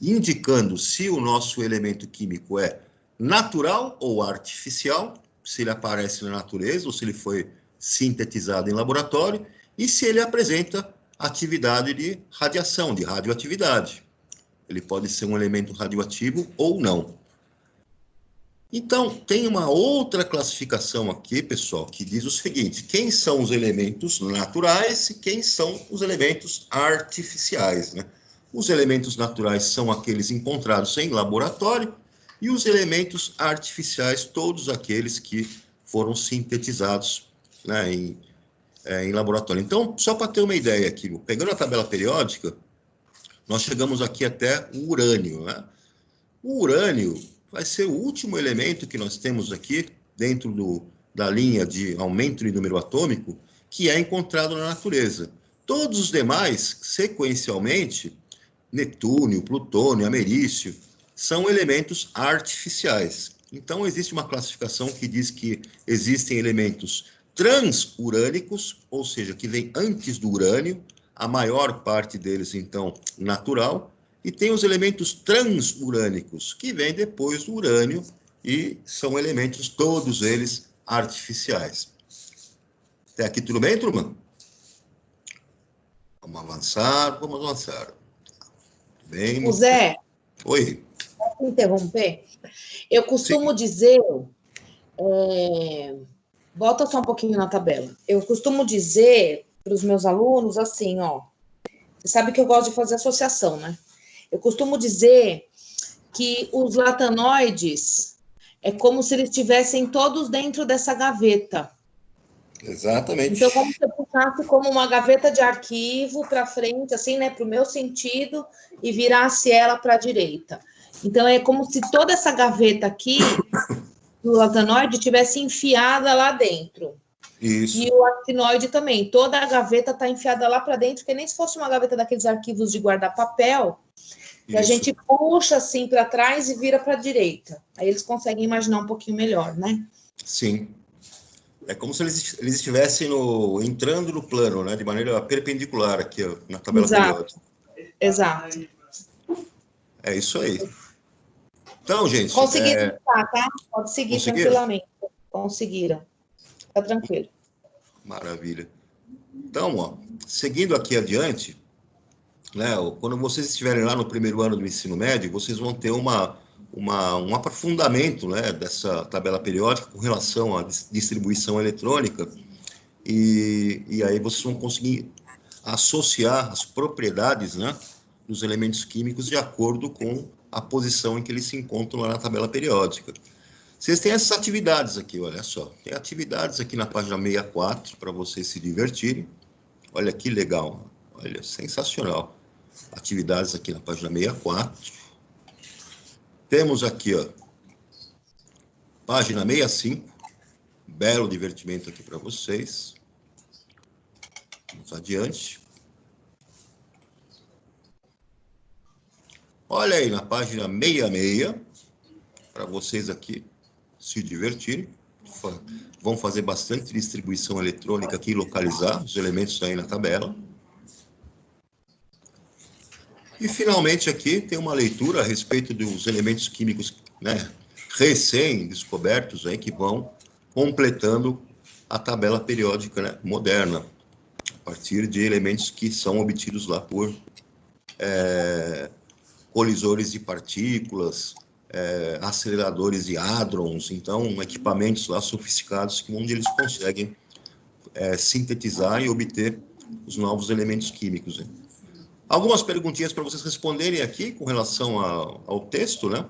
indicando se o nosso elemento químico é natural ou artificial, se ele aparece na natureza ou se ele foi sintetizado em laboratório, e se ele apresenta atividade de radiação, de radioatividade. Ele pode ser um elemento radioativo ou não. Então, tem uma outra classificação aqui, pessoal, que diz o seguinte: quem são os elementos naturais e quem são os elementos artificiais, né? Os elementos naturais são aqueles encontrados em laboratório e os elementos artificiais, todos aqueles que foram sintetizados, né, em laboratório. Então, só para ter uma ideia aqui, pegando a tabela periódica, nós chegamos aqui até o urânio, né? O urânio vai ser o último elemento que nós temos aqui, dentro da linha de aumento de número atômico, que é encontrado na natureza. Todos os demais, sequencialmente, Netúnio, Plutônio, Americio, são elementos artificiais. Então, existe uma classificação que diz que existem elementos transurânicos, ou seja, que vêm antes do urânio, a maior parte deles, então, natural, e tem os elementos transurânicos, que vêm depois do urânio, e são elementos, todos eles, artificiais. Até aqui tudo bem, turma? Vamos avançar. Bem. O Zé, Oi. posso interromper? Eu costumo dizer, volta só um pouquinho na tabela. Eu costumo dizer para os meus alunos assim, ó, você sabe que eu gosto de fazer associação, né? Eu costumo dizer que os latanoides é como se eles estivessem todos dentro dessa gaveta. Exatamente. Então, como se eu puxasse como uma gaveta de arquivo para frente, assim, né, para o meu sentido, e virasse ela para a direita. Então, é como se toda essa gaveta aqui do latanoide tivesse enfiada lá dentro. Isso. E o actinoide também. Toda a gaveta está enfiada lá para dentro, que nem se fosse uma gaveta daqueles arquivos de guardar papel, que a gente puxa assim para trás e vira para a direita. Aí eles conseguem imaginar um pouquinho melhor, né? Sim. É como se eles estivessem entrando no plano, né, de maneira perpendicular aqui, ó, na tabela periódica. Exato. É isso aí. Então, gente... Conseguiram, tá? Pode seguir tranquilamente. Conseguiram. Tá tranquilo. Maravilha. Então, ó, seguindo aqui adiante, né, quando vocês estiverem lá no primeiro ano do ensino médio, vocês vão ter um aprofundamento, né, dessa tabela periódica com relação à distribuição eletrônica, e aí vocês vão conseguir associar as propriedades, né, dos elementos químicos de acordo com a posição em que eles se encontram lá na tabela periódica. Vocês têm essas atividades aqui, olha só. Tem atividades aqui na página 64 para vocês se divertirem. Olha que legal, olha, sensacional. Atividades aqui na página 64. Temos aqui, ó, página 65. Belo divertimento aqui para vocês. Vamos adiante. Olha aí na página 66, para vocês aqui se divertirem. Vão fazer bastante distribuição eletrônica aqui, localizar os elementos aí na tabela. E, finalmente, aqui tem uma leitura a respeito dos elementos químicos, né, recém-descobertos, aí, que vão completando a tabela periódica, né, moderna, a partir de elementos que são obtidos lá por colisores de partículas, aceleradores de hadrons, então, equipamentos lá sofisticados onde eles conseguem sintetizar e obter os novos elementos químicos, né? Algumas perguntinhas para vocês responderem aqui com relação ao texto, né?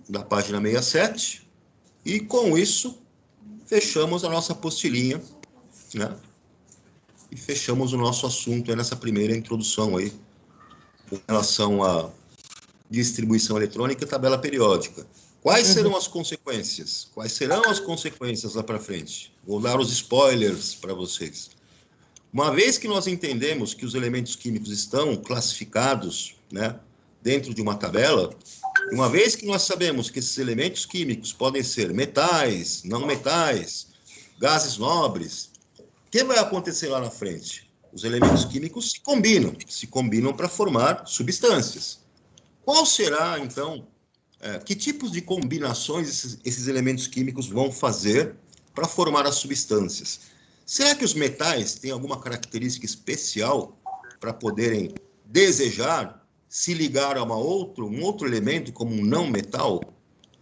Da página 67. E com isso, fechamos a nossa apostilinha, né? E fechamos o nosso assunto aí nessa primeira introdução aí, com relação à distribuição eletrônica e tabela periódica. Quais serão as consequências? Quais serão as consequências lá para frente? Vou dar os spoilers para vocês. Uma vez que nós entendemos que os elementos químicos estão classificados, né, dentro de uma tabela, uma vez que nós sabemos que esses elementos químicos podem ser metais, não metais, gases nobres, o que vai acontecer lá na frente? Os elementos químicos se combinam para formar substâncias. Qual será, então, que tipos de combinações esses elementos químicos vão fazer para formar as substâncias? Será que os metais têm alguma característica especial para poderem desejar se ligar a um outro elemento como um não metal?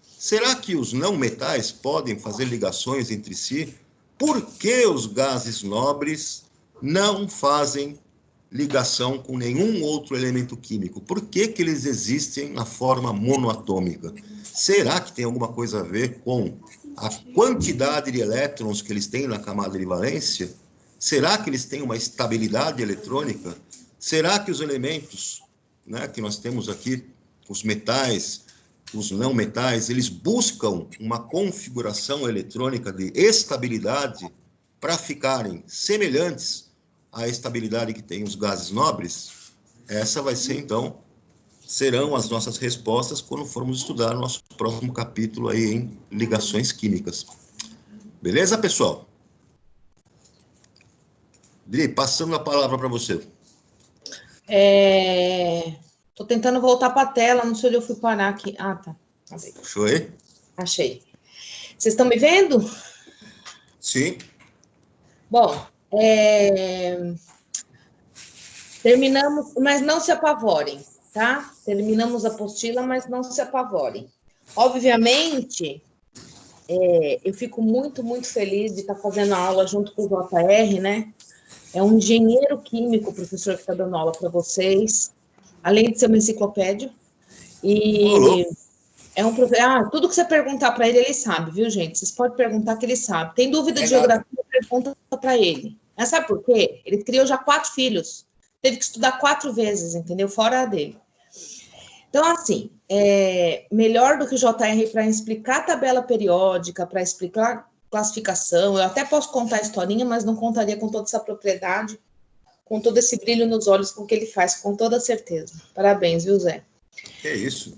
Será que os não metais podem fazer ligações entre si? Por que os gases nobres não fazem ligação com nenhum outro elemento químico? Por que eles existem na forma monoatômica? Será que tem alguma coisa a ver com a quantidade de elétrons que eles têm na camada de valência? Será que eles têm uma estabilidade eletrônica? Será que os elementos, né, que nós temos aqui, os metais, os não metais, eles buscam uma configuração eletrônica de estabilidade para ficarem semelhantes à estabilidade que tem os gases nobres? Essa vai ser, então, serão as nossas respostas quando formos estudar o nosso próximo capítulo aí em ligações químicas. Beleza, pessoal? Dri, passando a palavra para você. Tô tentando voltar para a tela, não sei onde eu fui parar aqui. Ah, tá. Achou aí? Achei. Vocês estão me vendo? Sim. Bom, terminamos, mas não se apavorem, tá? Terminamos a apostila, mas não se apavorem. Obviamente, eu fico muito, muito feliz de estar fazendo a aula junto com o JR, né? É um engenheiro químico, o professor que está dando aula para vocês, além de ser uma enciclopédia. E é um professor. Tudo que você perguntar para ele, ele sabe, viu, gente? Vocês podem perguntar que ele sabe. Tem dúvida de geografia, pergunta para ele. Mas sabe por quê? Ele criou já 4 filhos. Teve que estudar 4 vezes, entendeu? Fora a dele. Então, assim, melhor do que o JR para explicar a tabela periódica, para explicar classificação, eu até posso contar a historinha, mas não contaria com toda essa propriedade, com todo esse brilho nos olhos com que ele faz, com toda certeza. Parabéns, viu, Zé? Que isso.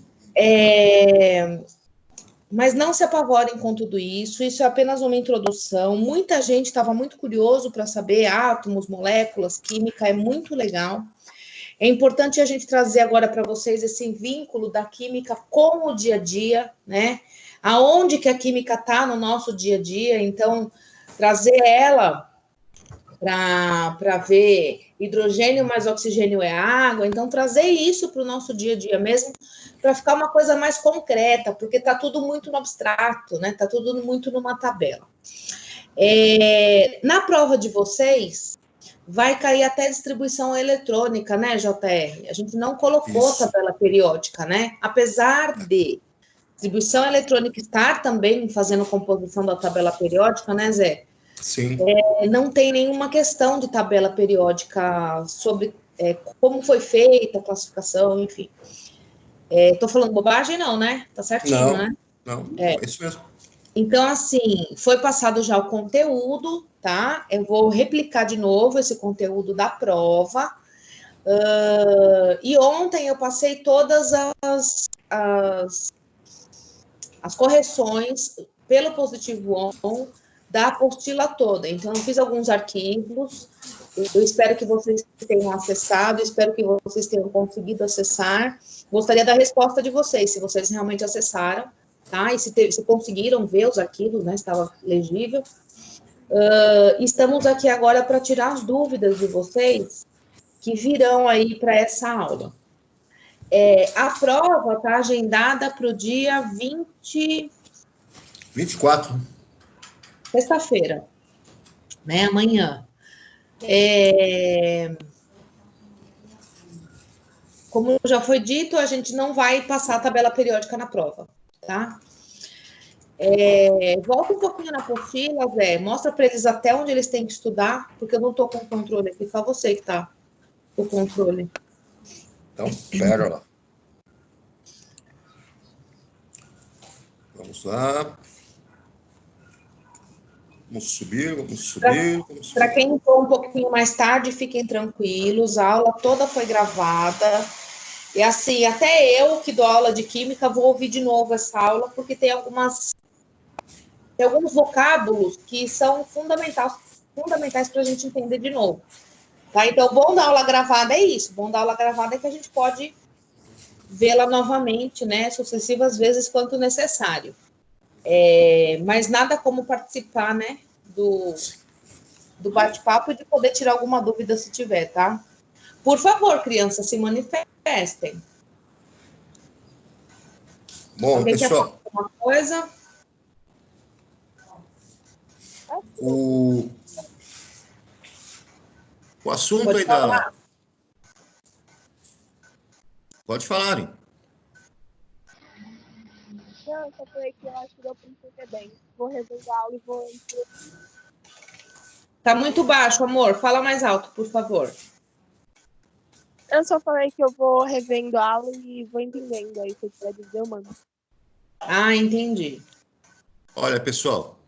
Mas não se apavorem com tudo isso, isso é apenas uma introdução. Muita gente estava muito curioso para saber átomos, moléculas, química, é muito legal. É importante a gente trazer agora para vocês esse vínculo da química com o dia a dia, né? Aonde que a química está no nosso dia a dia, então, trazer ela para ver hidrogênio mais oxigênio é água, então trazer isso para o nosso dia a dia mesmo, para ficar uma coisa mais concreta, porque está tudo muito no abstrato, né? Está tudo muito numa tabela. Na prova de vocês, vai cair até distribuição eletrônica, né, JR? A gente não colocou a tabela periódica, né? Apesar de distribuição eletrônica estar também fazendo composição da tabela periódica, né, Zé? Sim. Não tem nenhuma questão de tabela periódica sobre como foi feita a classificação, enfim. Estou falando bobagem, não, né? Tá certinho, né? Não, é isso mesmo. Então, assim, foi passado já o conteúdo, tá? Eu vou replicar de novo esse conteúdo da prova. E ontem eu passei todas as correções pelo positivo on da apostila toda. Então, eu fiz alguns arquivos, eu espero que vocês tenham acessado, espero que vocês tenham conseguido acessar. Gostaria da resposta de vocês, se vocês realmente acessaram, tá? E se conseguiram ver os arquivos, né? Estava legível. Estamos aqui agora para tirar as dúvidas de vocês que virão aí para essa aula. A prova está agendada para o dia 24. Sexta-feira, né? Amanhã. como já foi dito, a gente não vai passar a tabela periódica na prova, tá? Volta um pouquinho na apostila, Zé. Mostra para eles até onde eles têm que estudar, porque eu não estou com o controle aqui, só você que está com o controle. Então, pera lá. Vamos lá. Vamos subir. Para quem entrou um pouquinho mais tarde, fiquem tranquilos, a aula toda foi gravada. E assim, até eu que dou aula de química, vou ouvir de novo essa aula, porque tem alguns vocábulos que são fundamentais para a gente entender de novo. Tá? Então, o bom da aula gravada é isso. O bom da aula gravada é que a gente pode vê-la novamente, né, sucessivas vezes quanto necessário. Mas nada como participar, né, do bate-papo e de poder tirar alguma dúvida se tiver, tá? Por favor, crianças, se manifestem. Bom, alguém pessoal, quer falar alguma coisa? o assunto Pode aí falar? Pode falarem. Não, eu só falei que eu acho que deu pra entender bem. Vou resolver a aula e vou... Tá muito baixo, amor. Fala mais alto, por favor. Eu só falei que eu vou revendo a aula e vou entendendo. Aí, se eu tiver dizer, eu mando. Ah, entendi. Olha, pessoal,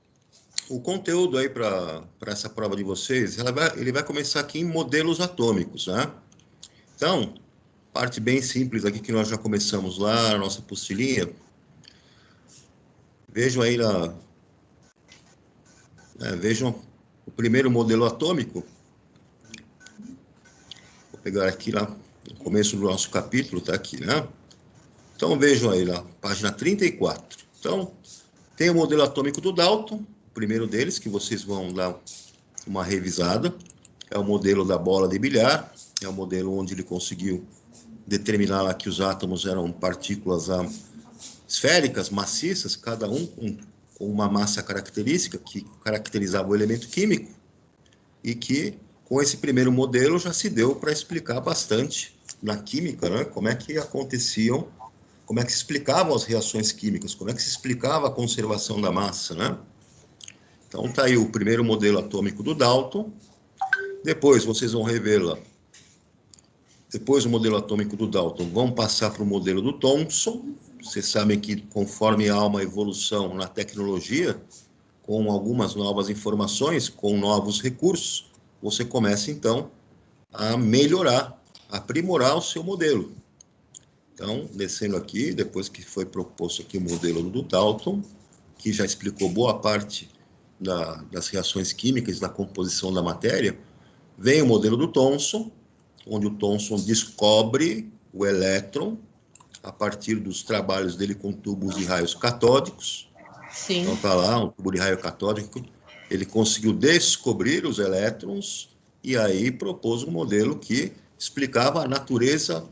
o conteúdo aí para essa prova de vocês, ele vai começar aqui em modelos atômicos, né? Então, parte bem simples aqui que nós já começamos lá, a nossa apostilinha. Vejam aí vejam o primeiro modelo atômico. Vou pegar aqui lá no começo do nosso capítulo, tá aqui, né? Então vejam aí lá, página 34. Então, tem o modelo atômico do Dalton, o primeiro deles, que vocês vão dar uma revisada. É o modelo da bola de bilhar, é o modelo onde ele conseguiu determinar lá que os átomos eram partículas esféricas, maciças, cada um com uma massa característica que caracterizava o elemento químico, e que com esse primeiro modelo já se deu para explicar bastante na química, né? Como é que aconteciam, como é que se explicavam as reações químicas, como é que se explicava a conservação da massa, né? Então tá aí o primeiro modelo atômico do Dalton. Depois vocês vão rever lá. Depois do modelo atômico do Dalton, vão passar para o modelo do Thomson. Vocês sabem que conforme há uma evolução na tecnologia, com algumas novas informações, com novos recursos, você começa, então, a melhorar, a aprimorar o seu modelo. Então, descendo aqui, depois que foi proposto aqui o modelo do Dalton, que já explicou boa parte das reações químicas, da composição da matéria, vem o modelo do Thomson, onde o Thomson descobre o elétron a partir dos trabalhos dele com tubos de raios catódicos. Sim. Então está lá, um tubo de raio catódico. Ele conseguiu descobrir os elétrons e aí propôs um modelo que explicava a natureza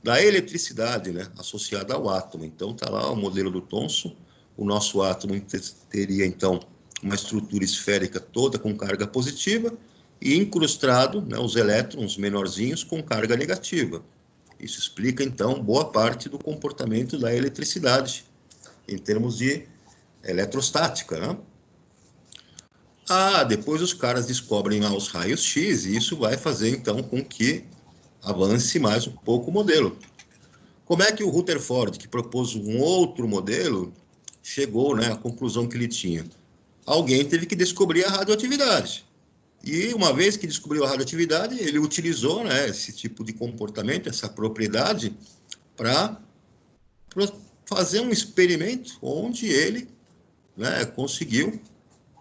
da eletricidade, né, associada ao átomo. Então está lá o modelo do Thomson. O nosso átomo teria, então, uma estrutura esférica toda com carga positiva e incrustado, né, os elétrons menorzinhos com carga negativa. Isso explica, então, boa parte do comportamento da eletricidade, em termos de eletrostática, né? Depois os caras descobrem lá os raios X, e isso vai fazer, então, com que avance mais um pouco o modelo. Como é que o Rutherford, que propôs um outro modelo, chegou, né, à conclusão que ele tinha? Alguém teve que descobrir a radioatividade. E uma vez que descobriu a radioatividade, ele utilizou, né, esse tipo de comportamento, essa propriedade, para fazer um experimento onde ele, né, conseguiu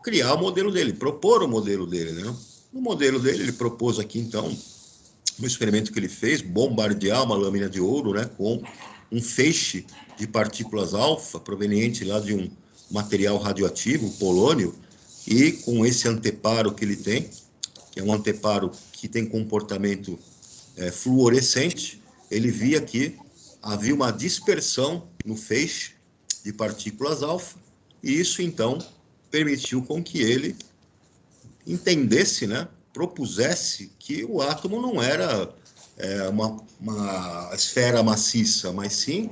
criar o modelo dele, propor o modelo dele, né? No modelo dele, ele propôs aqui, então, no experimento que ele fez, bombardear uma lâmina de ouro, né, com um feixe de partículas alfa, proveniente lá de um material radioativo, polônio, e com esse anteparo que ele tem, que é um anteparo que tem comportamento fluorescente, ele via que havia uma dispersão no feixe de partículas alfa, e isso, então, permitiu com que ele entendesse, né, propusesse que o átomo não era uma esfera maciça, mas sim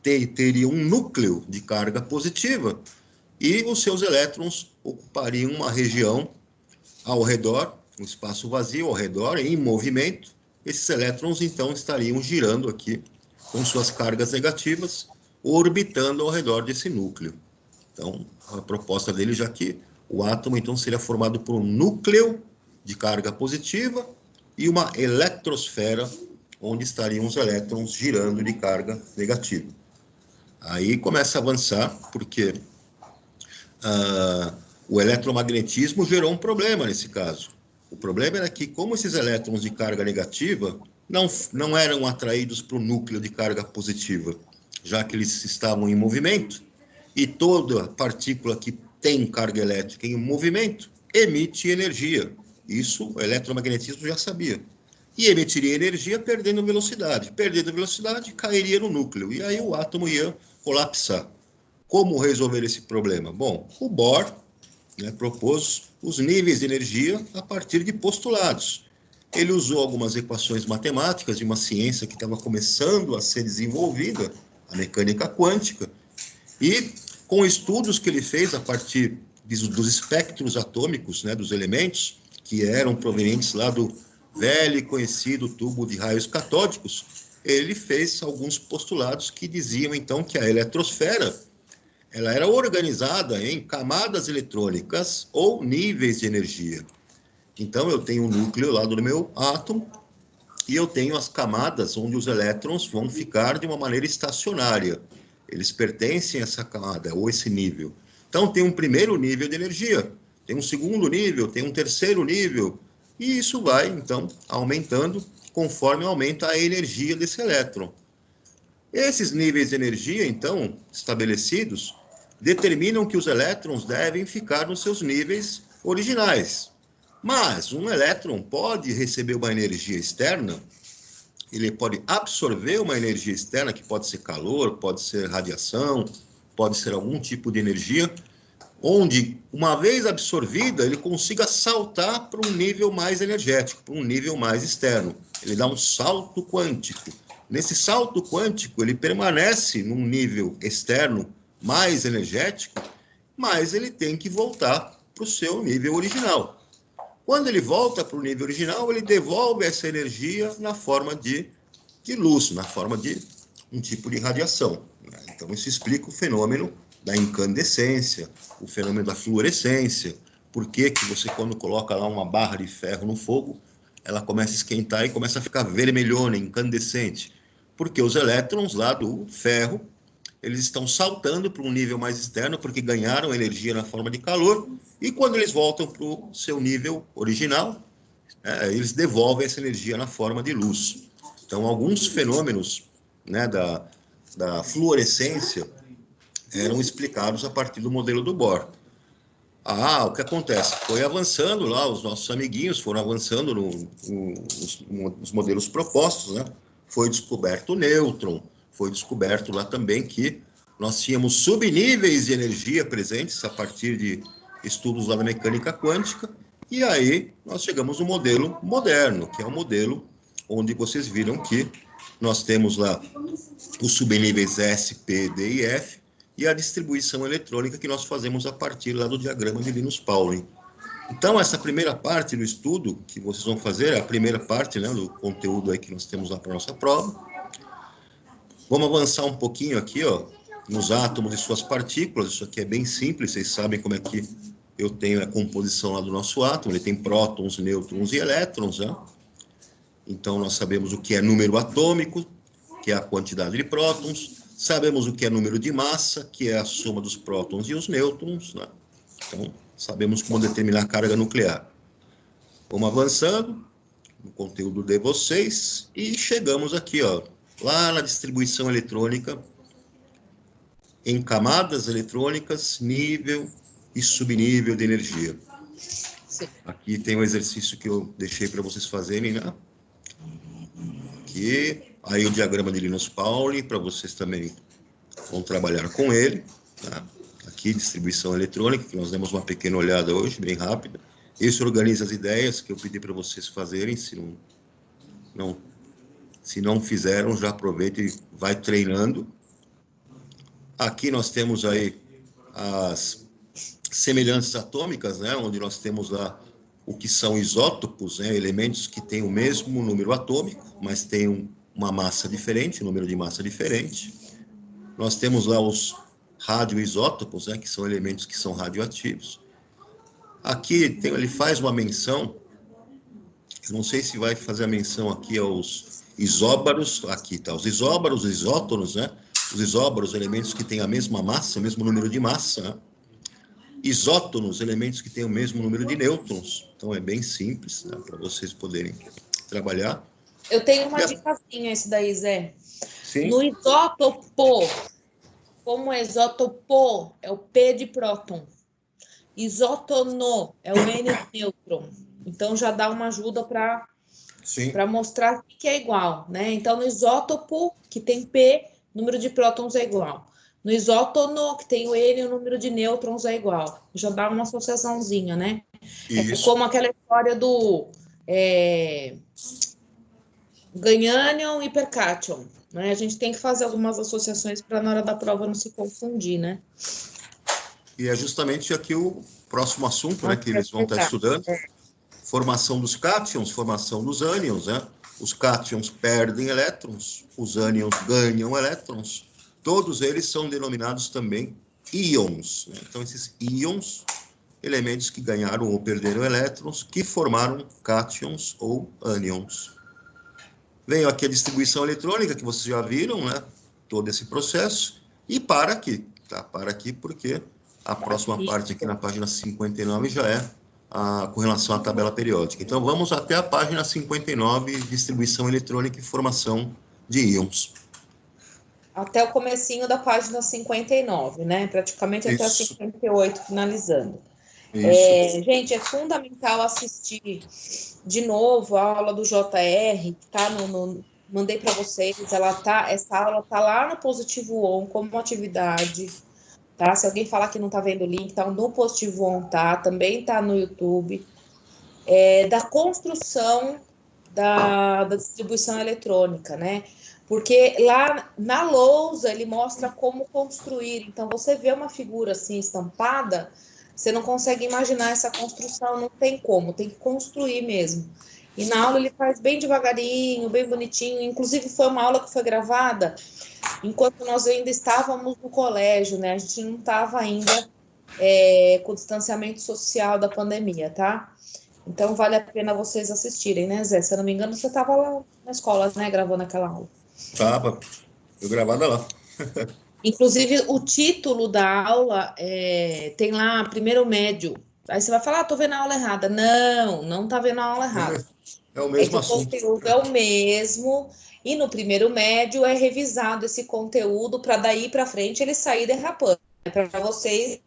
teria um núcleo de carga positiva e os seus elétrons ocupariam uma região ao redor, um espaço vazio ao redor, em movimento. Esses elétrons, então, estariam girando aqui com suas cargas negativas, orbitando ao redor desse núcleo. Então, a proposta dele, já que o átomo, então, seria formado por um núcleo de carga positiva e uma eletrosfera, onde estariam os elétrons girando de carga negativa. Aí começa a avançar, porque o eletromagnetismo gerou um problema nesse caso. O problema era que, como esses elétrons de carga negativa não eram atraídos para o núcleo de carga positiva, já que eles estavam em movimento, e toda partícula que tem carga elétrica em movimento emite energia. Isso o eletromagnetismo já sabia. E emitiria energia perdendo velocidade. Perdendo velocidade, cairia no núcleo, e aí o átomo ia colapsar. Como resolver esse problema? Bom, o Bohr, né, propôs os níveis de energia a partir de postulados. Ele usou algumas equações matemáticas de uma ciência que estava começando a ser desenvolvida, a mecânica quântica, e com estudos que ele fez a partir dos espectros atômicos, né, dos elementos, que eram provenientes lá do velho e conhecido tubo de raios catódicos, ele fez alguns postulados que diziam, então, que a eletrosfera ela era organizada em camadas eletrônicas ou níveis de energia. Então, eu tenho um núcleo lá do meu átomo e eu tenho as camadas onde os elétrons vão ficar de uma maneira estacionária. Eles pertencem a essa camada ou esse nível. Então, tem um primeiro nível de energia, tem um segundo nível, tem um terceiro nível, e isso vai, então, aumentando conforme aumenta a energia desse elétron. Esses níveis de energia, então, estabelecidos, determinam que os elétrons devem ficar nos seus níveis originais. Mas um elétron pode receber uma energia externa, ele pode absorver uma energia externa, que pode ser calor, pode ser radiação, pode ser algum tipo de energia, onde, uma vez absorvida, ele consiga saltar para um nível mais energético, para um nível mais externo. Ele dá um salto quântico. Nesse salto quântico, ele permanece num nível externo mais energético, mas ele tem que voltar para o seu nível original. Quando ele volta para o nível original, ele devolve essa energia na forma de luz, na forma de um tipo de radiação. Então, isso explica o fenômeno da incandescência, o fenômeno da fluorescência. Por que você, quando coloca lá uma barra de ferro no fogo, ela começa a esquentar e começa a ficar vermelhona, incandescente? Porque os elétrons lá do ferro, eles estão saltando para um nível mais externo, porque ganharam energia na forma de calor, e quando eles voltam para o seu nível original, eles devolvem essa energia na forma de luz. Então, alguns fenômenos, né, da fluorescência eram explicados a partir do modelo do Bohr. O que acontece? Foi avançando lá, os nossos amiguinhos foram avançando nos modelos propostos, né? Foi descoberto o nêutron, foi descoberto lá também que nós tínhamos subníveis de energia presentes a partir de estudos lá da mecânica quântica, e aí nós chegamos no modelo moderno, que é o modelo onde vocês viram que nós temos lá os subníveis S, P, D e F, e a distribuição eletrônica que nós fazemos a partir lá do diagrama de Linus Pauling. Então, essa primeira parte do estudo que vocês vão fazer, é a primeira parte, né, do conteúdo aí que nós temos lá para a nossa prova. Vamos avançar um pouquinho aqui, ó, nos átomos e suas partículas. Isso aqui é bem simples, vocês sabem como é que eu tenho a composição lá do nosso átomo. Ele tem prótons, nêutrons e elétrons, né? Então, nós sabemos o que é número atômico, que é a quantidade de prótons. Sabemos o que é número de massa, que é a soma dos prótons e os nêutrons, né? Então, sabemos como determinar a carga nuclear. Vamos avançando no conteúdo de vocês e chegamos aqui, ó, lá na distribuição eletrônica, em camadas eletrônicas, nível e subnível de energia. Sim. Aqui tem um exercício que eu deixei para vocês fazerem, né? Aqui, aí o diagrama de Linus Pauling, para vocês também vão trabalhar com ele, tá? Aqui, distribuição eletrônica, que nós demos uma pequena olhada hoje, bem rápida. Isso organiza as ideias que eu pedi para vocês fazerem, se não Se não fizeram, já aproveita e vai treinando. Aqui nós temos aí as semelhanças atômicas, né, onde nós temos lá o que são isótopos, né, elementos que têm o mesmo número atômico, mas têm uma massa diferente, um número de massa diferente. Nós temos lá os radioisótopos, né, que são elementos que são radioativos. Aqui ele faz uma menção, eu não sei se vai fazer a menção aqui aos isóbaros, aqui está, os isóbaros, os isótonos, né? Os isóbaros, elementos que têm a mesma massa, o mesmo número de massa, né? Isótonos, elementos que têm o mesmo número de nêutrons. Então, é bem simples, né, para vocês poderem trabalhar. Eu tenho uma dicasinha isso daí, Zé. Sim. No isótopo, como é isótopo, é o P de próton. Isótono é o N de nêutron. Então, já dá uma ajuda para mostrar que é igual, né? Então, no isótopo, que tem P, número de prótons é igual. No isótono, que tem o N, o número de nêutrons é igual. Já dá uma associaçãozinha, né? Isso. É como aquela história do ganhanion e percation, né? A gente tem que fazer algumas associações para na hora da prova não se confundir, né? E é justamente aqui o próximo assunto, né, que eles vão estar estudando. Formação dos cátions, formação dos ânions, né? Os cátions perdem elétrons, os ânions ganham elétrons. Todos eles são denominados também íons, né? Então, esses íons, elementos que ganharam ou perderam elétrons, que formaram cátions ou ânions. Veio aqui a distribuição eletrônica, que vocês já viram, né? Todo esse processo. E para aqui, tá? Para aqui, porque a próxima parte aqui na página 59 já é com relação à tabela periódica. Então, vamos até a página 59, distribuição eletrônica e formação de íons. Até o comecinho da página 59, né? Praticamente até a 58, finalizando. Gente, é fundamental assistir de novo a aula do JR, que tá mandei para vocês, essa aula tá lá no Positivo On como atividade, tá? Se alguém falar que não tá vendo o link, tá no Positivo On, tá? Também tá no YouTube. Da construção da distribuição eletrônica, né? Porque lá na lousa ele mostra como construir. Então, você vê uma figura assim estampada, você não consegue imaginar essa construção, não tem como, tem que construir mesmo. E na aula ele faz bem devagarinho, bem bonitinho. Inclusive, foi uma aula que foi gravada enquanto nós ainda estávamos no colégio, né? A gente não estava ainda com o distanciamento social da pandemia, tá? Então, vale a pena vocês assistirem, né, Zé? Se eu não me engano, você estava lá na escola, né, gravando aquela aula. Tava, eu gravada lá. Inclusive, o título da aula tem lá primeiro médio. Aí você vai falar, tô vendo a aula errada. Não, não tá vendo a aula errada. É o mesmo assunto. O conteúdo é o mesmo, e no primeiro médio é revisado esse conteúdo para daí para frente ele sair derrapando. Para vocês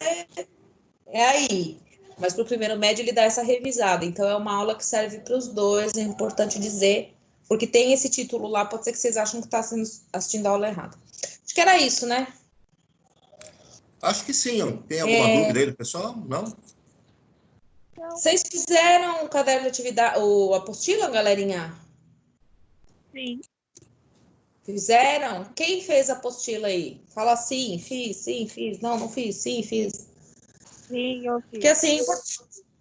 é aí. Mas para o primeiro médio ele dá essa revisada. Então, é uma aula que serve para os dois, é importante dizer, porque tem esse título lá, pode ser que vocês acham que está assistindo a aula errada. Acho que era isso, né? Acho que sim. Tem alguma dúvida aí do pessoal? Não? Vocês fizeram o caderno de atividade, o apostila, galerinha? Sim. Fizeram? Quem fez a apostila aí? Fala sim, fiz. Não, não fiz, sim, fiz. Sim, eu fiz. Porque assim,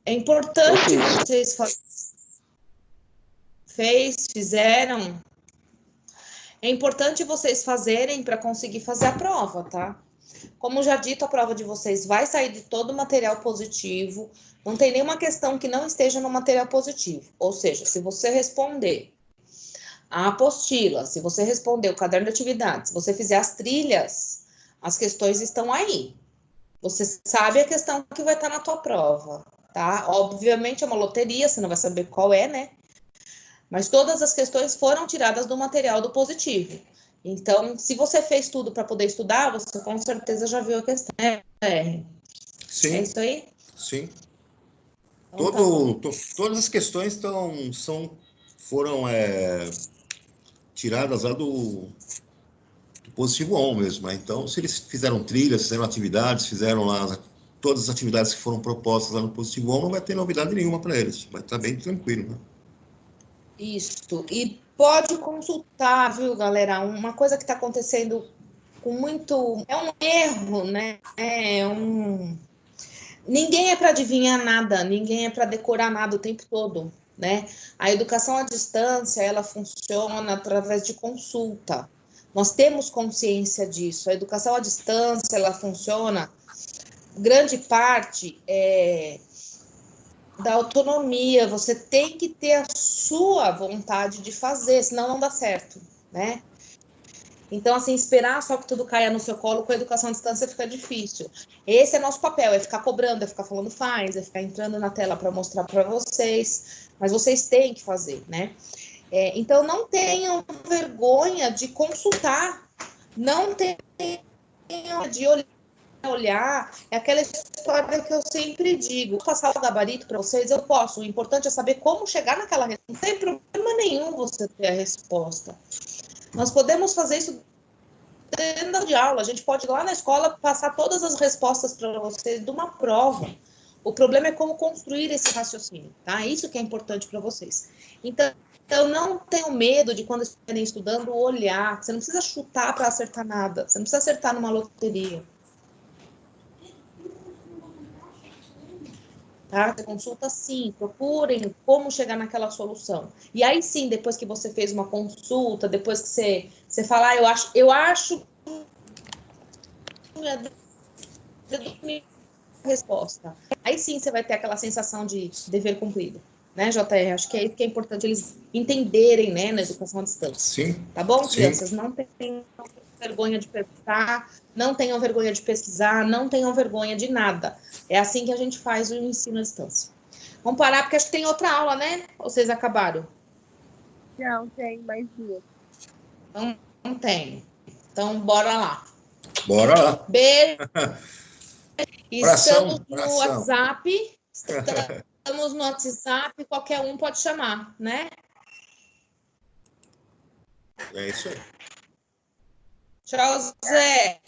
é importante vocês fizeram. É importante vocês fazerem para conseguir fazer a prova, tá? Como já dito, a prova de vocês vai sair de todo o material positivo. Não tem nenhuma questão que não esteja no material positivo. Ou seja, se você responder a apostila, se você responder o caderno de atividades, se você fizer as trilhas, as questões estão aí. Você sabe a questão que vai estar na tua prova, tá? Obviamente é uma loteria, você não vai saber qual é, né? Mas todas as questões foram tiradas do material do positivo. Então, se você fez tudo para poder estudar, você com certeza já viu a questão. Sim. É isso aí? Sim. Então, Todas as questões foram tiradas lá do Positivo On mesmo, né? Então, se eles fizeram trilhas, fizeram atividades, fizeram lá todas as atividades que foram propostas lá no Positivo On, não vai ter novidade nenhuma para eles. Vai estar bem tranquilo, né? Isso. E Pode consultar, viu, galera? Uma coisa que está acontecendo com muito... É um erro, né? Ninguém é para adivinhar nada, ninguém é para decorar nada o tempo todo, né? A educação à distância, ela funciona através de consulta. Nós temos consciência disso. A educação à distância, ela funciona, grande parte da autonomia. Você tem que ter a sua vontade de fazer, senão não dá certo, né? Então, assim, esperar só que tudo caia no seu colo com a educação à distância fica difícil. Esse é nosso papel, é ficar cobrando, é ficar falando faz, é ficar entrando na tela para mostrar para vocês, mas vocês têm que fazer, né? Então, não tenham vergonha de consultar, não tenham de olhar, é aquela história que eu sempre digo, vou passar o gabarito para vocês, eu posso, o importante é saber como chegar naquela resposta, não tem problema nenhum você ter a resposta. Nós podemos fazer isso dentro de aula, a gente pode ir lá na escola passar todas as respostas para vocês de uma prova. O problema é como construir esse raciocínio, tá? Isso que é importante para vocês. Então, não tenham medo de quando estiverem estudando olhar. Você não precisa chutar para acertar nada. Você não precisa acertar numa loteria. Tá? Você consulta sim, procurem como chegar naquela solução. E aí sim, depois que você fez uma consulta, depois que você fala, eu acho resposta. Aí sim você vai ter aquela sensação de dever cumprido, né, JR? Acho que é isso que é importante eles entenderem, né, na educação à distância. Sim. Tá bom, Sim. crianças? Não tenham vergonha de perguntar, não tenham vergonha de pesquisar, não tenham vergonha de nada. É assim que a gente faz o ensino à distância. Vamos parar, porque acho que tem outra aula, né? Ou vocês acabaram? Não, tem mais duas. Não tem. Então, bora lá. Bora lá. Beijo. Abração, Estamos no abração. WhatsApp. Estamos no WhatsApp, qualquer um pode chamar, né? É isso aí. Tchau, Zé.